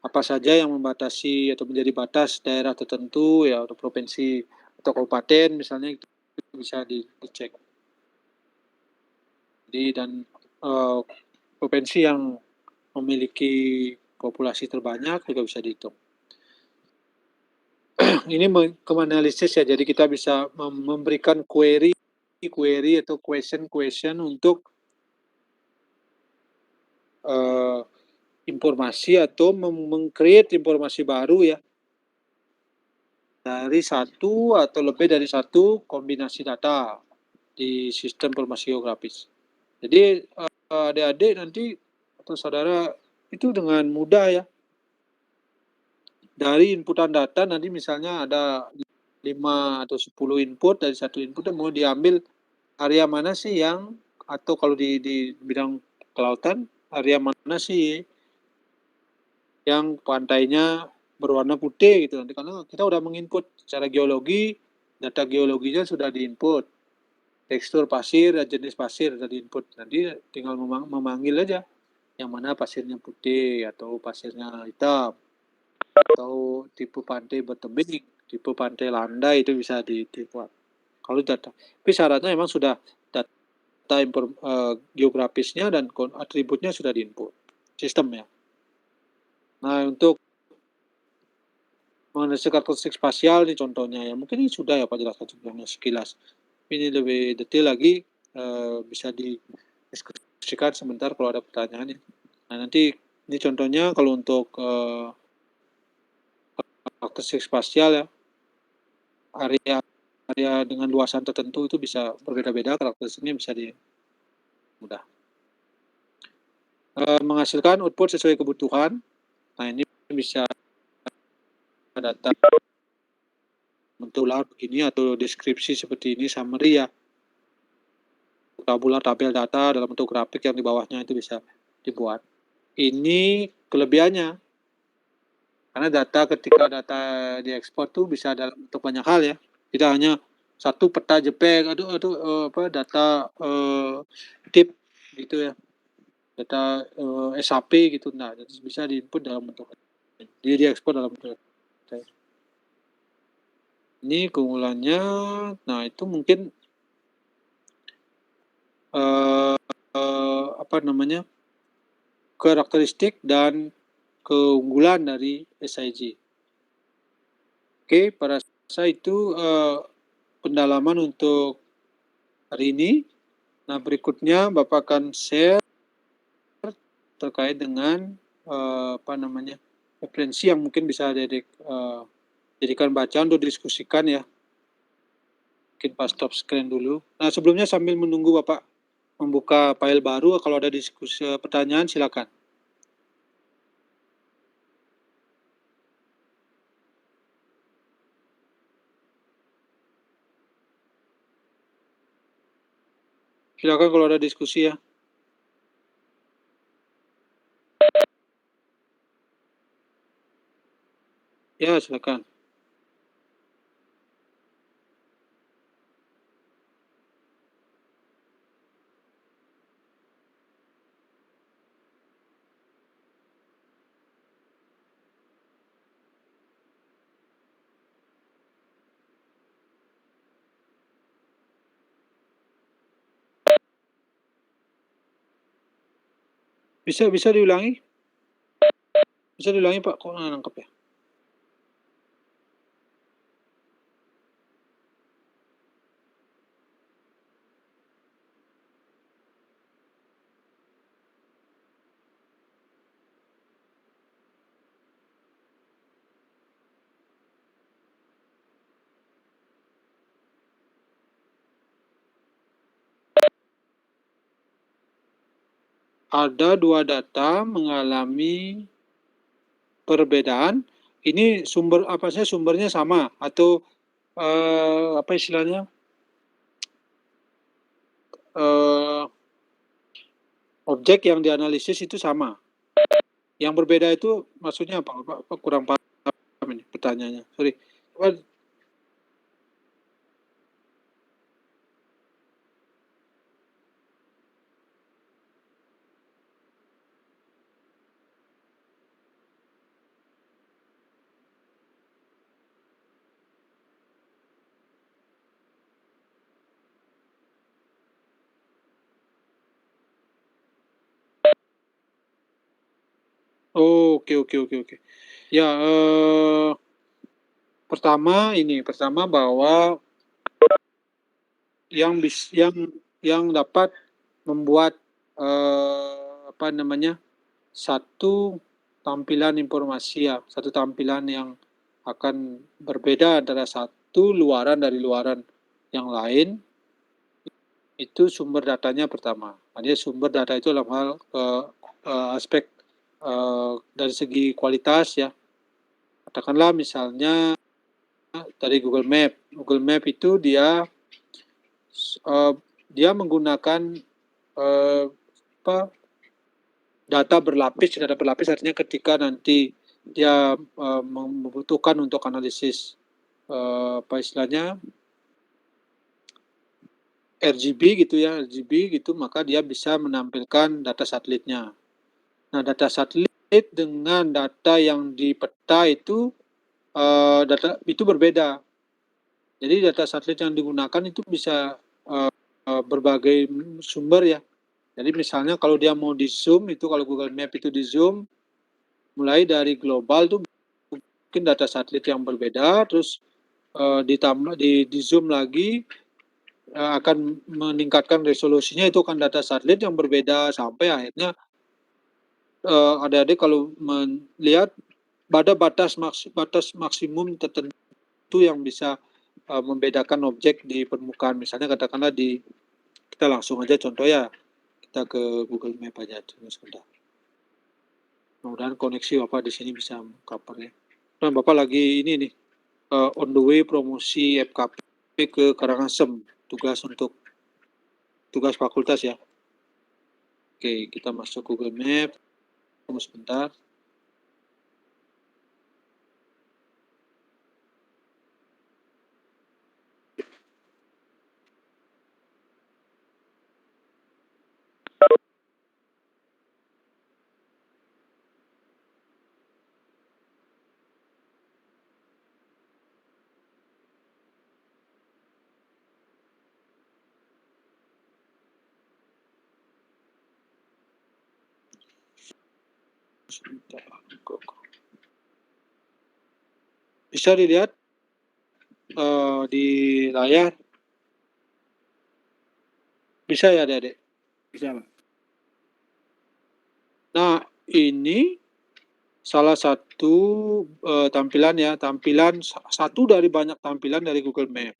apa saja yang membatasi atau menjadi batas daerah tertentu ya, atau provinsi atau kabupaten misalnya, itu bisa dicek. Jadi dan provinsi yang memiliki populasi terbanyak juga bisa dihitung. Ini menganalisis ya, jadi kita bisa memberikan query atau question untuk informasi atau meng-create informasi baru ya, dari satu atau lebih dari satu kombinasi data di sistem informasi geografis. Jadi adik-adik nanti atau saudara itu dengan mudah ya, dari inputan data nanti misalnya ada 5 atau 10 input, dari satu input mau diambil area mana sih yang, atau kalau di bidang kelautan, area mana sih yang pantainya berwarna putih gitu, nanti karena kita udah menginput secara geologi, data geologinya sudah diinput, tekstur pasir dan jenis pasir sudah diinput, nanti tinggal memanggil aja yang mana pasirnya putih atau pasirnya hitam, atau tipe pantai bertebing, tipe pantai landai, itu bisa dibuat. Kalau data, tapi syaratnya memang sudah data geografisnya dan atributnya sudah diinput sistem ya. Nah, untuk menganalisis karakteristik spasial ini contohnya ya, mungkin ini sudah ya Pak jelaskan contohnya sekilas. Ini lebih detail lagi, bisa didiskusikan sebentar kalau ada pertanyaan ya. Nah, nanti ini contohnya kalau untuk karakteristik spasial ya, area area dengan luasan tertentu itu bisa berbeda-beda, karakteristiknya bisa mudah. Menghasilkan output sesuai kebutuhan. Nah, ini bisa data bentuk layout begini atau deskripsi seperti ini, summary ya. Tabular tabel data dalam bentuk grafik yang di bawahnya itu bisa dibuat. Ini kelebihannya. Karena ketika data diekspor tuh bisa dalam bentuk banyak hal ya. Tidak hanya satu peta JPEG atau data tip gitu ya. Data SAP gitu. Nah, bisa diinput dalam bentuk diekspor dalam bentuk. Ini keunggulannya. Nah, itu mungkin karakteristik dan keunggulan dari SIG. Oke, pada saya itu pendalaman untuk hari ini. Nah, berikutnya Bapak akan share terkait dengan referensi yang mungkin bisa jadikan bacaan untuk diskusikan ya. Mungkin pas stop screen dulu. Nah, sebelumnya sambil menunggu Bapak membuka file baru, kalau ada diskusi pertanyaan silakan. Silakan kalau ada diskusi ya. Ya, silakan. Bisa diulangi? Bisa diulangi Pak, kok nggak nangkep ya? Ada dua data mengalami perbedaan. Ini sumbernya sama atau apa istilahnya? Objek yang dianalisis itu sama. Yang berbeda itu maksudnya apa? Pak kurang paham ini pertanyaannya. Sorry. Oh, oke. Ya, pertama bahwa yang dapat membuat satu tampilan informasi ya, satu tampilan yang akan berbeda antara satu luaran dari luaran yang lain, itu sumber datanya pertama. Artinya sumber data itu dalam hal aspek dari segi kualitas ya. Katakanlah misalnya dari Google Map. Google Map itu dia menggunakan data berlapis. Data berlapis artinya ketika nanti dia membutuhkan untuk analisis RGB gitu ya, maka dia bisa menampilkan data satelitnya. Nah, data satelit dengan data yang di peta itu data itu berbeda. Jadi data satelit yang digunakan itu bisa berbagai sumber ya. Jadi misalnya kalau dia mau di zoom itu, kalau Google Map itu di zoom mulai dari global tuh mungkin data satelit yang berbeda, terus ditambah di zoom lagi akan meningkatkan resolusinya, itu kan data satelit yang berbeda sampai akhirnya adik-adik kalau melihat pada batas maksimum tertentu yang bisa membedakan objek di permukaan. Misalnya katakanlah kita langsung aja contoh ya, kita ke Google Map aja, tunggu sebentar. Mudah-mudahan koneksi Bapak di sini bisa cover ya. Nah, Bapak lagi ini nih, on the way promosi FKP ke Karangasem, tugas fakultas ya. Oke, kita masuk Google Map, tunggu sebentar. Bisa dilihat di layar? Bisa ya adik-adik? Bisa Pak. Nah, ini salah satu tampilan ya, satu dari banyak tampilan dari Google Map.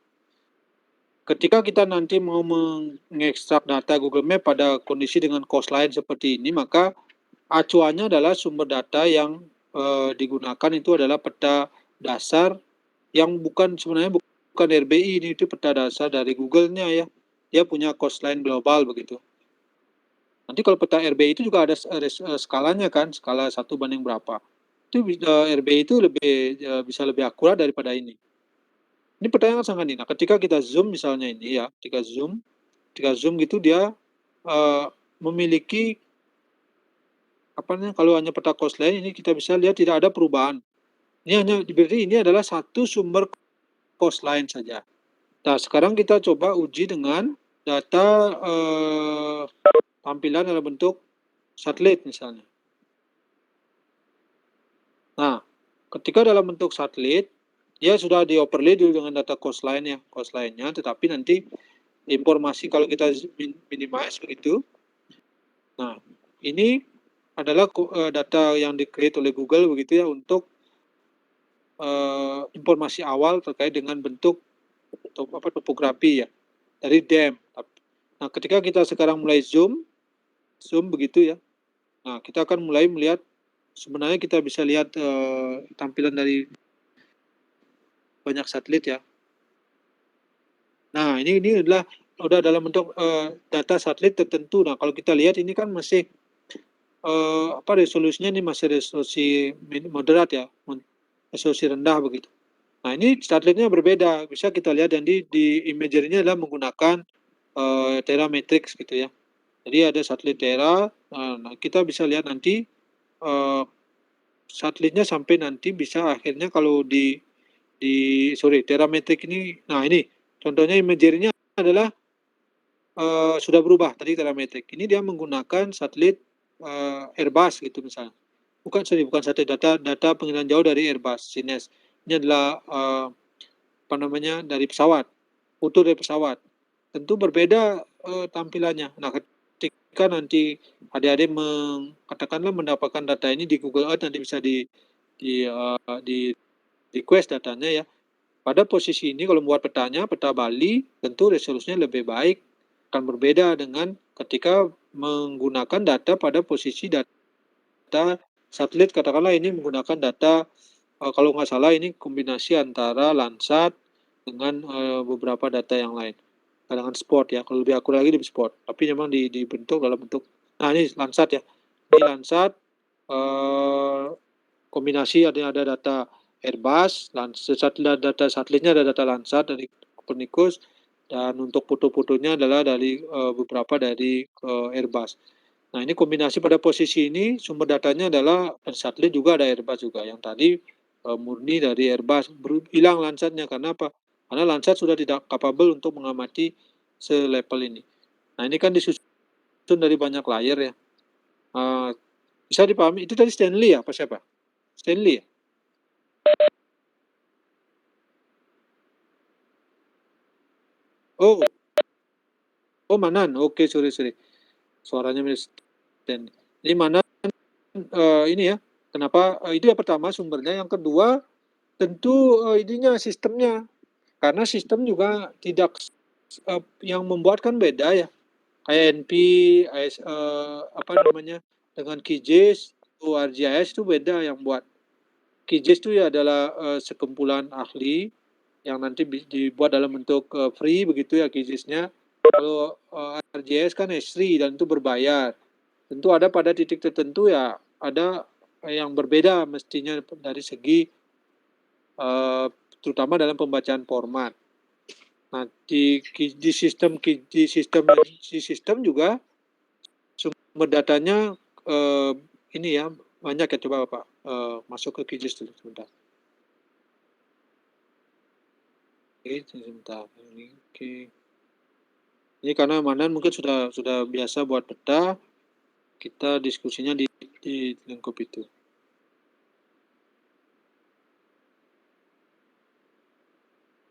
Ketika kita nanti mau mengekstrak data Google Map pada kondisi dengan coastline seperti ini, maka acuannya adalah sumber data yang digunakan itu adalah peta dasar yang sebenarnya bukan RBI, ini itu peta dasar dari Google-nya ya. Dia punya coastline global begitu. Nanti kalau peta RBI itu juga ada skalanya kan, skala 1 banding berapa. Itu RBI itu bisa lebih akurat daripada ini. Ini pertanyaan sangat ini. Nah, ketika kita zoom misalnya ini ya, ketika zoom gitu dia memiliki kalau hanya peta coastline ini kita bisa lihat tidak ada perubahan. Berarti ini adalah satu sumber coastline saja. Nah, sekarang kita coba uji dengan data tampilan dalam bentuk satelit misalnya. Nah, ketika dalam bentuk satelit, dia sudah di-overlay dulu dengan data coastline-nya, tetapi nanti informasi kalau kita minimize begitu. Nah, ini adalah data yang di-create oleh Google begitu ya untuk informasi awal terkait dengan bentuk topografi ya dari dam. Nah, ketika kita sekarang mulai zoom begitu ya. Nah, kita akan mulai melihat sebenarnya kita bisa lihat tampilan dari banyak satelit ya. Nah, ini adalah udah dalam bentuk data satelit tertentu. Nah, kalau kita lihat ini kan masih resolusinya ini masih resolusi moderat ya, resolusi rendah begitu. Nah, ini satelitnya berbeda. Bisa kita lihat dan di imagery-nya adalah menggunakan Terra Matrix gitu ya. Jadi ada satelit Terra. Nah, kita bisa lihat nanti satelitnya sampai nanti bisa akhirnya kalau Terra Matrix ini. Nah, ini contohnya imagery-nya adalah sudah berubah tadi Terra Matrix. Ini dia menggunakan satelit Airbus gitu misalnya. Bukan satelit data pengiriman jauh dari Airbus Cines. Ini adalah dari pesawat, foto dari pesawat. Tentu berbeda tampilannya. Nah, ketika nanti adik-adik katakanlah mendapatkan data ini di Google Earth, nanti bisa di request datanya ya. Pada posisi ini kalau membuat peta Bali, tentu resolusinya lebih baik, akan berbeda dengan ketika menggunakan data pada posisi data satelit. Katakanlah ini menggunakan data kalau nggak salah ini kombinasi antara Landsat dengan beberapa data yang lain. Dengan spot ya, kalau lebih akurat lagi di spot. Tapi memang dibentuk dalam bentuk. Nah, ini Landsat ya. Ini Landsat kombinasi ada data Airbus, data satelitnya ada data Landsat dari Copernicus, dan untuk foto-fotonya adalah dari beberapa dari Airbus. Nah, ini kombinasi pada posisi ini sumber datanya adalah satelit juga ada Airbus juga. Yang tadi murni dari Airbus, hilang Landsatnya karena apa? Karena Landsat sudah tidak capable untuk mengamati selevel ini. Nah, ini kan disusun dari banyak layer ya. Bisa dipahami, itu tadi Stanley ya? Apa siapa? Stanley ya? Oh Manan, oke sorry. Suaranya mirip Stanley. Ini Manan ini ya, kenapa itu yang pertama sumbernya, yang kedua tentu ininya sistemnya. karena sistem juga tidak yang membuat kan beda ya. Kayak NP, apa namanya, dengan QGIS, ArcGIS itu beda yang buat. QGIS itu ya adalah sekumpulan ahli yang nanti dibuat dalam bentuk free begitu ya QGIS-nya. Kalau ArcGIS kan free dan itu berbayar. Tentu ada pada titik tertentu ya ada yang berbeda mestinya dari segi terutama dalam pembacaan format. Nah, di sistem juga sumber datanya ini ya banyak ya, coba Bapak masuk ke QGIS dulu sebentar. Oke, sebentar. Oke. Ini karena Mandan mungkin sudah biasa buat peta, kita diskusinya di lingkup itu.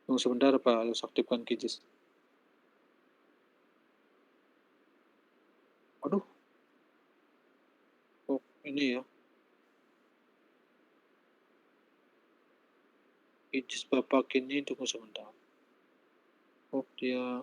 Tunggu sebentar Pak, harus aktifkan QGIS. Aduh. Oh, ini ya. QGIS Bapak ini tunggu sebentar. Oh, dia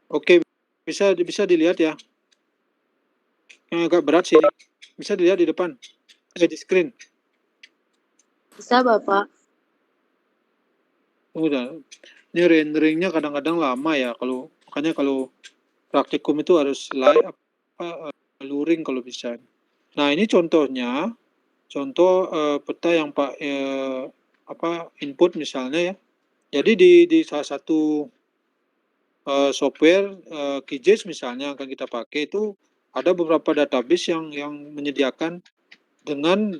Oke, bisa dilihat ya. Yang agak berat sih. Bisa dilihat di depan. Di screen. Bisa, Bapak. Udah. Ini renderingnya kadang-kadang lama ya. Makanya kalau praktikum itu harus live luring kalau bisa. Nah, ini contohnya. Contoh peta yang Pak input misalnya ya. Jadi di salah satu software QGIS misalnya akan kita pakai itu ada beberapa database yang menyediakan dengan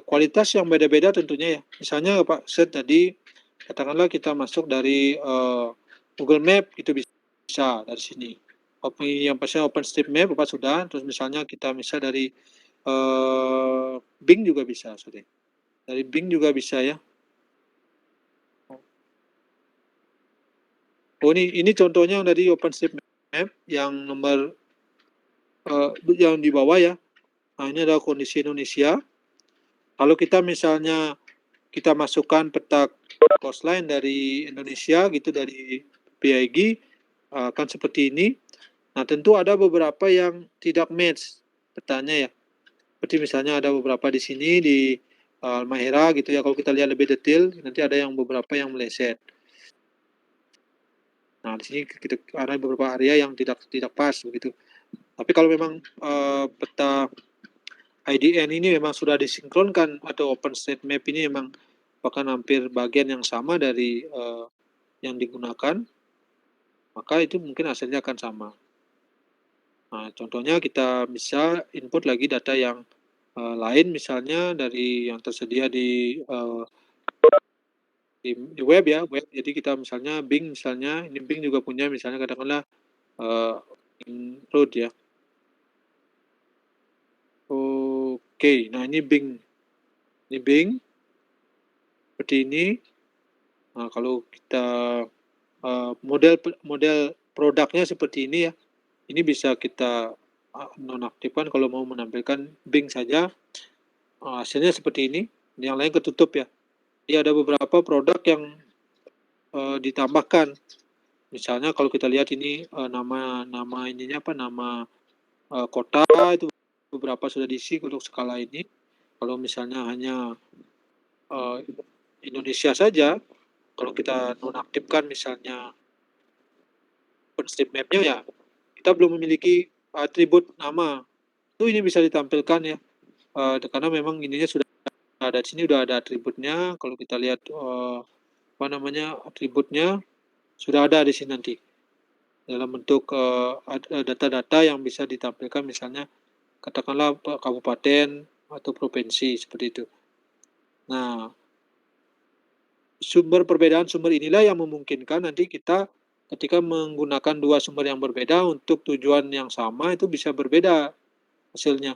kualitas yang beda-beda tentunya ya. Misalnya Pak Set tadi katakanlah kita masuk dari Google Map itu bisa dari sini. Yang pasti OpenStreetMap Bapak sudah, terus misalnya kita bisa dari Bing juga bisa, sorry. Dari Bing juga bisa ya. Oh ini contohnya dari OpenStreetMap yang nomor yang di bawah ya. Nah ini adalah kondisi Indonesia. Kalau kita misalnya kita masukkan peta coastline dari Indonesia gitu dari PIG akan seperti ini. Nah tentu ada beberapa yang tidak match petanya ya. Seperti misalnya ada beberapa di sini di Halmahera gitu ya. Kalau kita lihat lebih detail nanti ada yang beberapa yang meleset. Nah, di sini kita ada beberapa area yang tidak pas begitu. Tapi kalau memang peta IDN ini memang sudah disinkronkan atau OpenStreetMap ini memang bahkan hampir bagian yang sama dari yang digunakan, maka itu mungkin hasilnya akan sama. Nah, contohnya kita bisa input lagi data yang lain misalnya dari yang tersedia di web ya, web. Jadi kita misalnya Bing misalnya, ini Bing juga punya misalnya katakanlah road ya. Oke, nah ini Bing. Ini Bing. Seperti ini. Nah, kalau kita model produknya seperti ini ya. Ini bisa kita nonaktifkan kalau mau menampilkan Bing saja. Hasilnya seperti ini. Yang lain ketutup ya. Jadi ada beberapa produk yang ditambahkan. Misalnya kalau kita lihat ini nama ininya apa, nama kota itu beberapa sudah diisi untuk skala ini. Kalau misalnya hanya Indonesia saja, kalau kita nonaktifkan misalnya OpenStreetMap-nya ya, kita belum memiliki atribut nama. Itu ini bisa ditampilkan ya, karena memang ininya sudah ada di sini, sudah ada atributnya. Kalau kita lihat apa namanya atributnya sudah ada di sini nanti dalam bentuk data-data yang bisa ditampilkan misalnya katakanlah kabupaten atau provinsi seperti itu. Nah, perbedaan sumber inilah yang memungkinkan nanti kita ketika menggunakan dua sumber yang berbeda untuk tujuan yang sama itu bisa berbeda hasilnya.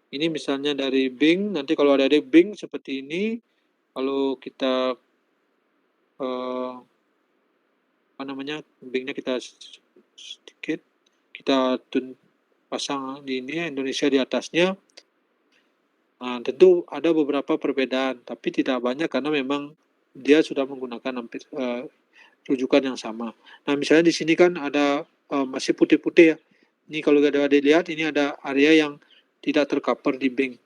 Ini misalnya dari Bing, nanti kalau ada Bing seperti ini, kalau kita apa namanya Bingnya kita sedikit, kita pasang di ini Indonesia di atasnya. Nah, tentu ada beberapa perbedaan, tapi tidak banyak karena memang dia sudah menggunakan hampir rujukan yang sama. Nah, misalnya di sini kan ada masih putih-putih ya. Ini kalau ada dilihat, ini ada area yang tidak tercover di Bing.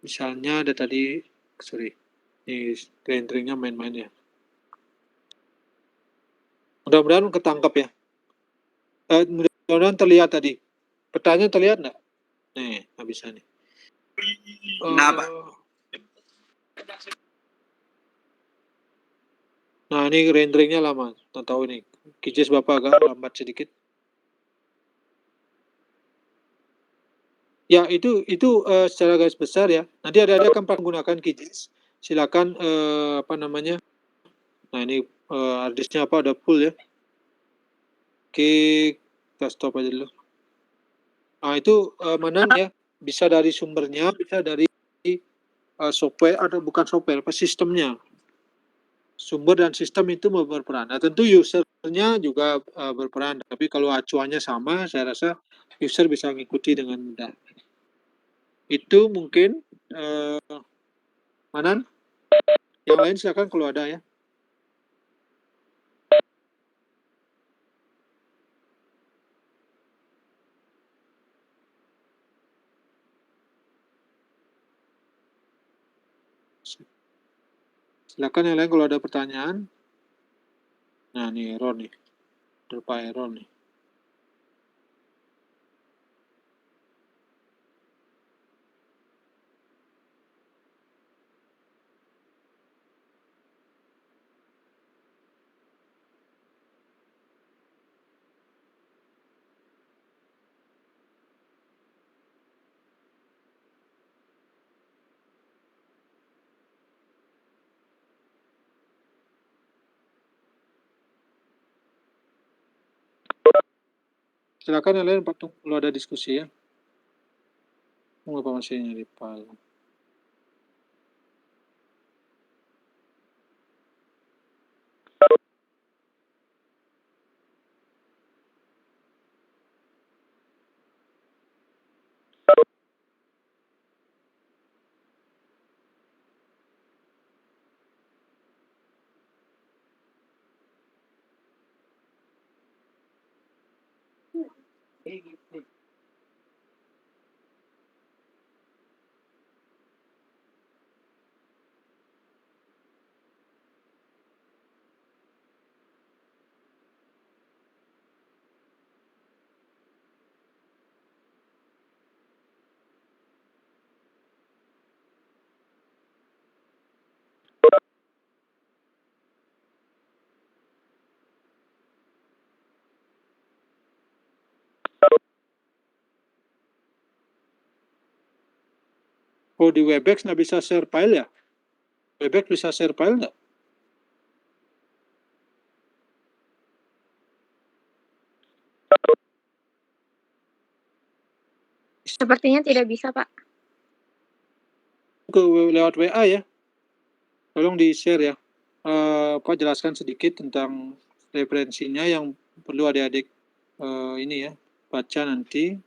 Misalnya ada tadi, sorry, ini renderingnya main-main ya. Mudah-mudahan ketangkap ya. Mudah-mudahan terlihat tadi. Petanya terlihat nggak? Nih, nggak bisa nih. Kenapa? Nah, ini renderingnya lama. Nggak tahu ini. QGIS Bapak agak lambat sedikit. Ya, itu secara garis besar ya. Nanti ada akan menggunakan QGIS. Silakan apa namanya? Nah, ini hard disknya apa? Ada full ya. Oke, kita stop aja dulu. Nah, itu mana ya? Bisa dari sumbernya, bisa dari software atau bukan software, apa sistemnya. Sumber dan sistem itu berperan. Nah, tentu usernya juga berperan. Tapi kalau acuannya sama, saya rasa user bisa mengikuti dengan mudah. Itu mungkin Manan. Yang lain silakan kalau ada ya. Silakan yang lain kalau ada pertanyaan. Nah, ini error nih. Terpa error nih. silakan yang lain Pak Tung, kalau ada diskusi ya. Tunggu Pak masih nyari file. Oh, di Webex nggak bisa share file ya? Webex bisa share file nggak? Sepertinya tidak bisa, Pak. Lewat WA ya. Tolong di-share ya. Pak jelaskan sedikit tentang referensinya yang perlu adik-adik ini ya, baca nanti.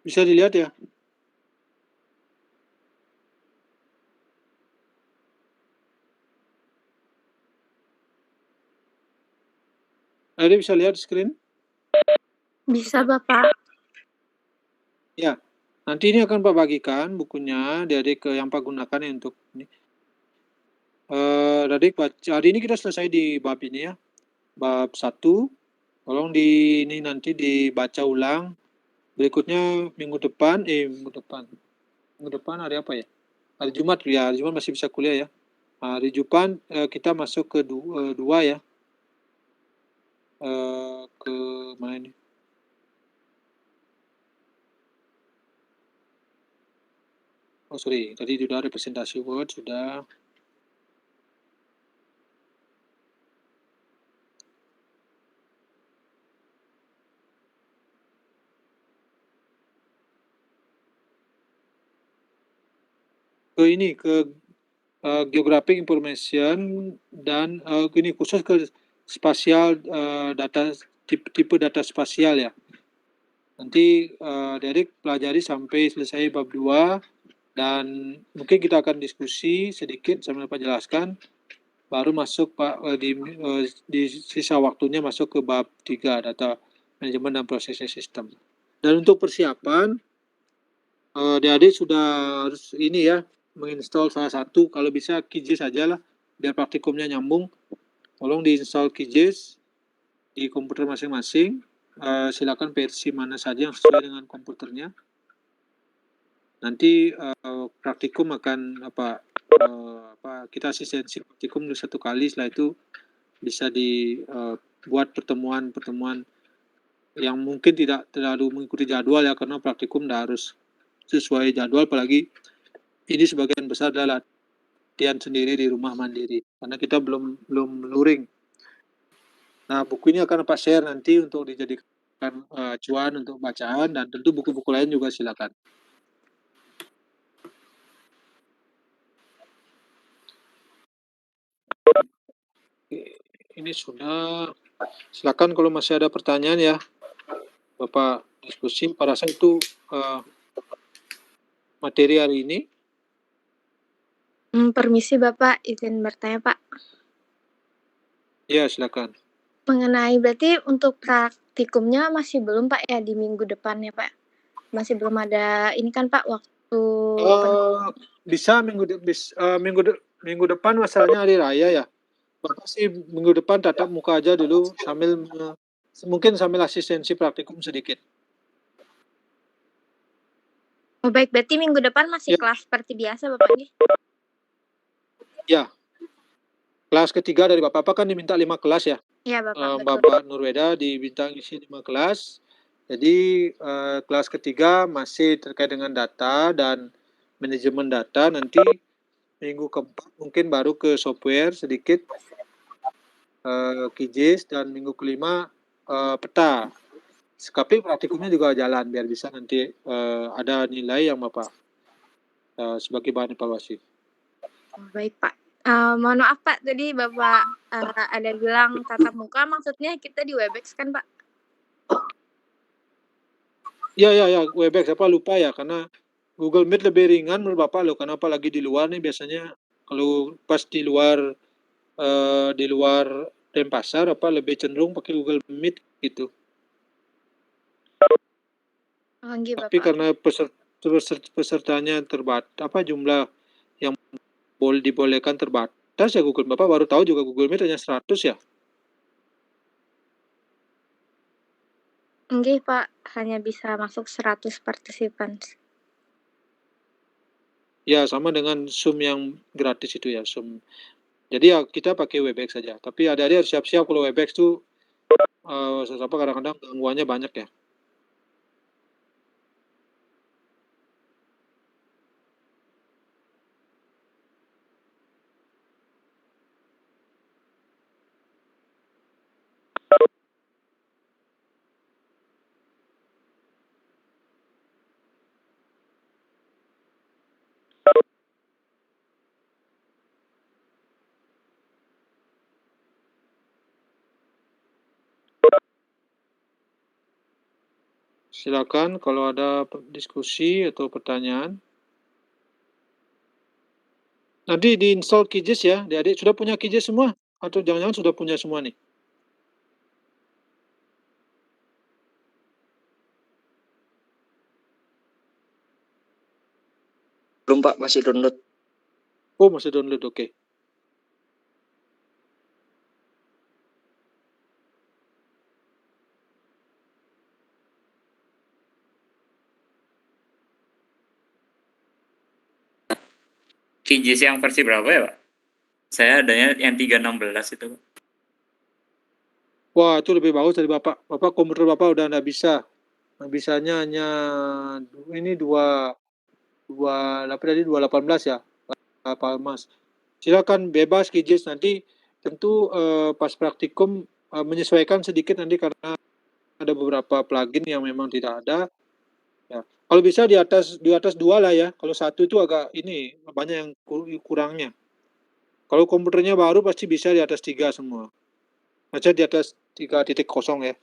Bisa dilihat ya. Adik bisa lihat screen? Bisa, Bapak. Ya. Nanti ini akan Pak bagikan bukunya adik-adik yang Pak gunakan ya untuk ini. Adik baca. Hari ini kita selesai di bab ini ya. Bab 1. Tolong ini nanti dibaca ulang. Berikutnya minggu depan hari apa ya? Hari Jumat ya. Hari Jumat masih bisa kuliah ya. Hari Jumat kita masuk ke dua ya. Ke mana ini? Oh sorry, tadi sudah representasi Word sudah. Ke geographic information dan ini khusus ke spasial data tipe data spasial ya. Nanti Derek pelajari sampai selesai bab 2 dan mungkin kita akan diskusi sedikit sambil Pak jelaskan baru masuk Pak di sisa waktunya masuk ke bab 3 data manajemen dan prosesnya sistem. Dan untuk persiapan adik-adik sudah harus ini ya menginstall salah satu, kalau bisa QGIS saja lah biar praktikumnya nyambung. Tolong diinstal QGIS di komputer masing-masing. Silakan versi mana saja yang sesuai dengan komputernya. Nanti praktikum akan kita asistensi praktikum satu kali, setelah itu bisa dibuat pertemuan-pertemuan yang mungkin tidak terlalu mengikuti jadwal ya, karena praktikum tidak harus sesuai jadwal, apalagi ini sebagian besar adalah latihan sendiri di rumah mandiri karena kita belum luring. Nah, buku ini akan Pak share nanti untuk dijadikan acuan untuk bacaan, dan tentu buku-buku lain juga silakan. Ini sudah. Silakan kalau masih ada pertanyaan ya, Bapak diskusi. Pada saat itu materi hari ini. Permisi Bapak, izin bertanya Pak. Ya, silakan. Mengenai berarti untuk praktikumnya masih belum Pak ya di minggu depan ya Pak? Masih belum ada ini kan Pak Bisa minggu depan masalahnya hari raya ya. Bapak sih minggu depan tatap muka aja dulu sambil mungkin sambil asistensi praktikum sedikit. Oh baik, berarti minggu depan masih Ya. kelas seperti biasa Bapak nih? Ya. Kelas ketiga dari Bapak kan diminta 5 kelas ya. Iya Bapak, betul. Bapak Nurweda diminta ngisi 5 kelas. Jadi kelas ketiga masih terkait dengan data dan manajemen data. Nanti minggu keempat mungkin baru ke software sedikit, QGIS, dan minggu kelima peta. Tapi praktikumnya juga jalan biar bisa nanti ada nilai yang Bapak sebagai bahan evaluasi. Oh, baik Pak. Mohon maaf Pak, tadi Bapak ada bilang tatap muka, maksudnya kita di Webex kan Pak? Ya, Webex, apa lupa ya, karena Google Meet lebih ringan menurut Bapak loh, karena apalagi di luar nih biasanya kalau pas di luar Denpasar apa lebih cenderung pakai Google Meet gitu. Oh, nggih, Tapi Bapak. karena pesertanya terbatas, jumlah yang dibolehkan terbatas ya, Google Bapak baru tahu juga Google Meet hanya 100 ya. Nggih Pak, hanya bisa masuk 100 partisipan. Ya sama dengan Zoom yang gratis itu ya, Zoom. Jadi ya kita pakai Webex saja. Tapi adik-adik harus siap-siap kalau Webex tuh kadang-kadang gangguannya banyak ya. Silakan kalau ada diskusi atau pertanyaan. Nanti diinstal QGIS ya, adik-adik sudah punya QGIS semua? Atau jangan-jangan sudah punya semua nih? Belum Pak, masih download. Oh masih download, oke. QGIS yang versi berapa ya Pak? Saya adanya yang 316 itu. Wah itu lebih bagus dari Bapak. Komputer Bapak udah nggak bisa. Bisanya hanya ini 218 ya, Pak Mas. Silakan bebas QGIS, nanti tentu pas praktikum menyesuaikan sedikit nanti karena ada beberapa plugin yang memang tidak ada. Ya. Kalau bisa di atas 2 lah ya. Kalau 1 itu agak ini banyak yang kurangnya. Kalau komputernya baru pasti bisa di atas 3 semua. Maksudnya di atas 3.0 ya.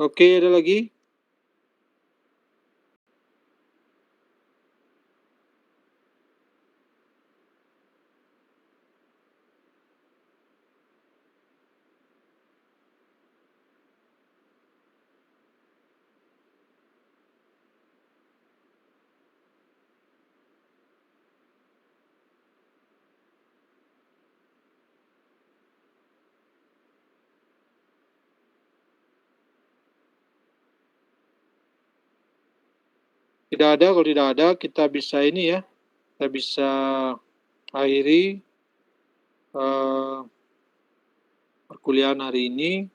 Oke, ada lagi? Tidak ada, kalau tidak ada kita bisa ini ya. Kita bisa akhiri perkuliahan hari ini.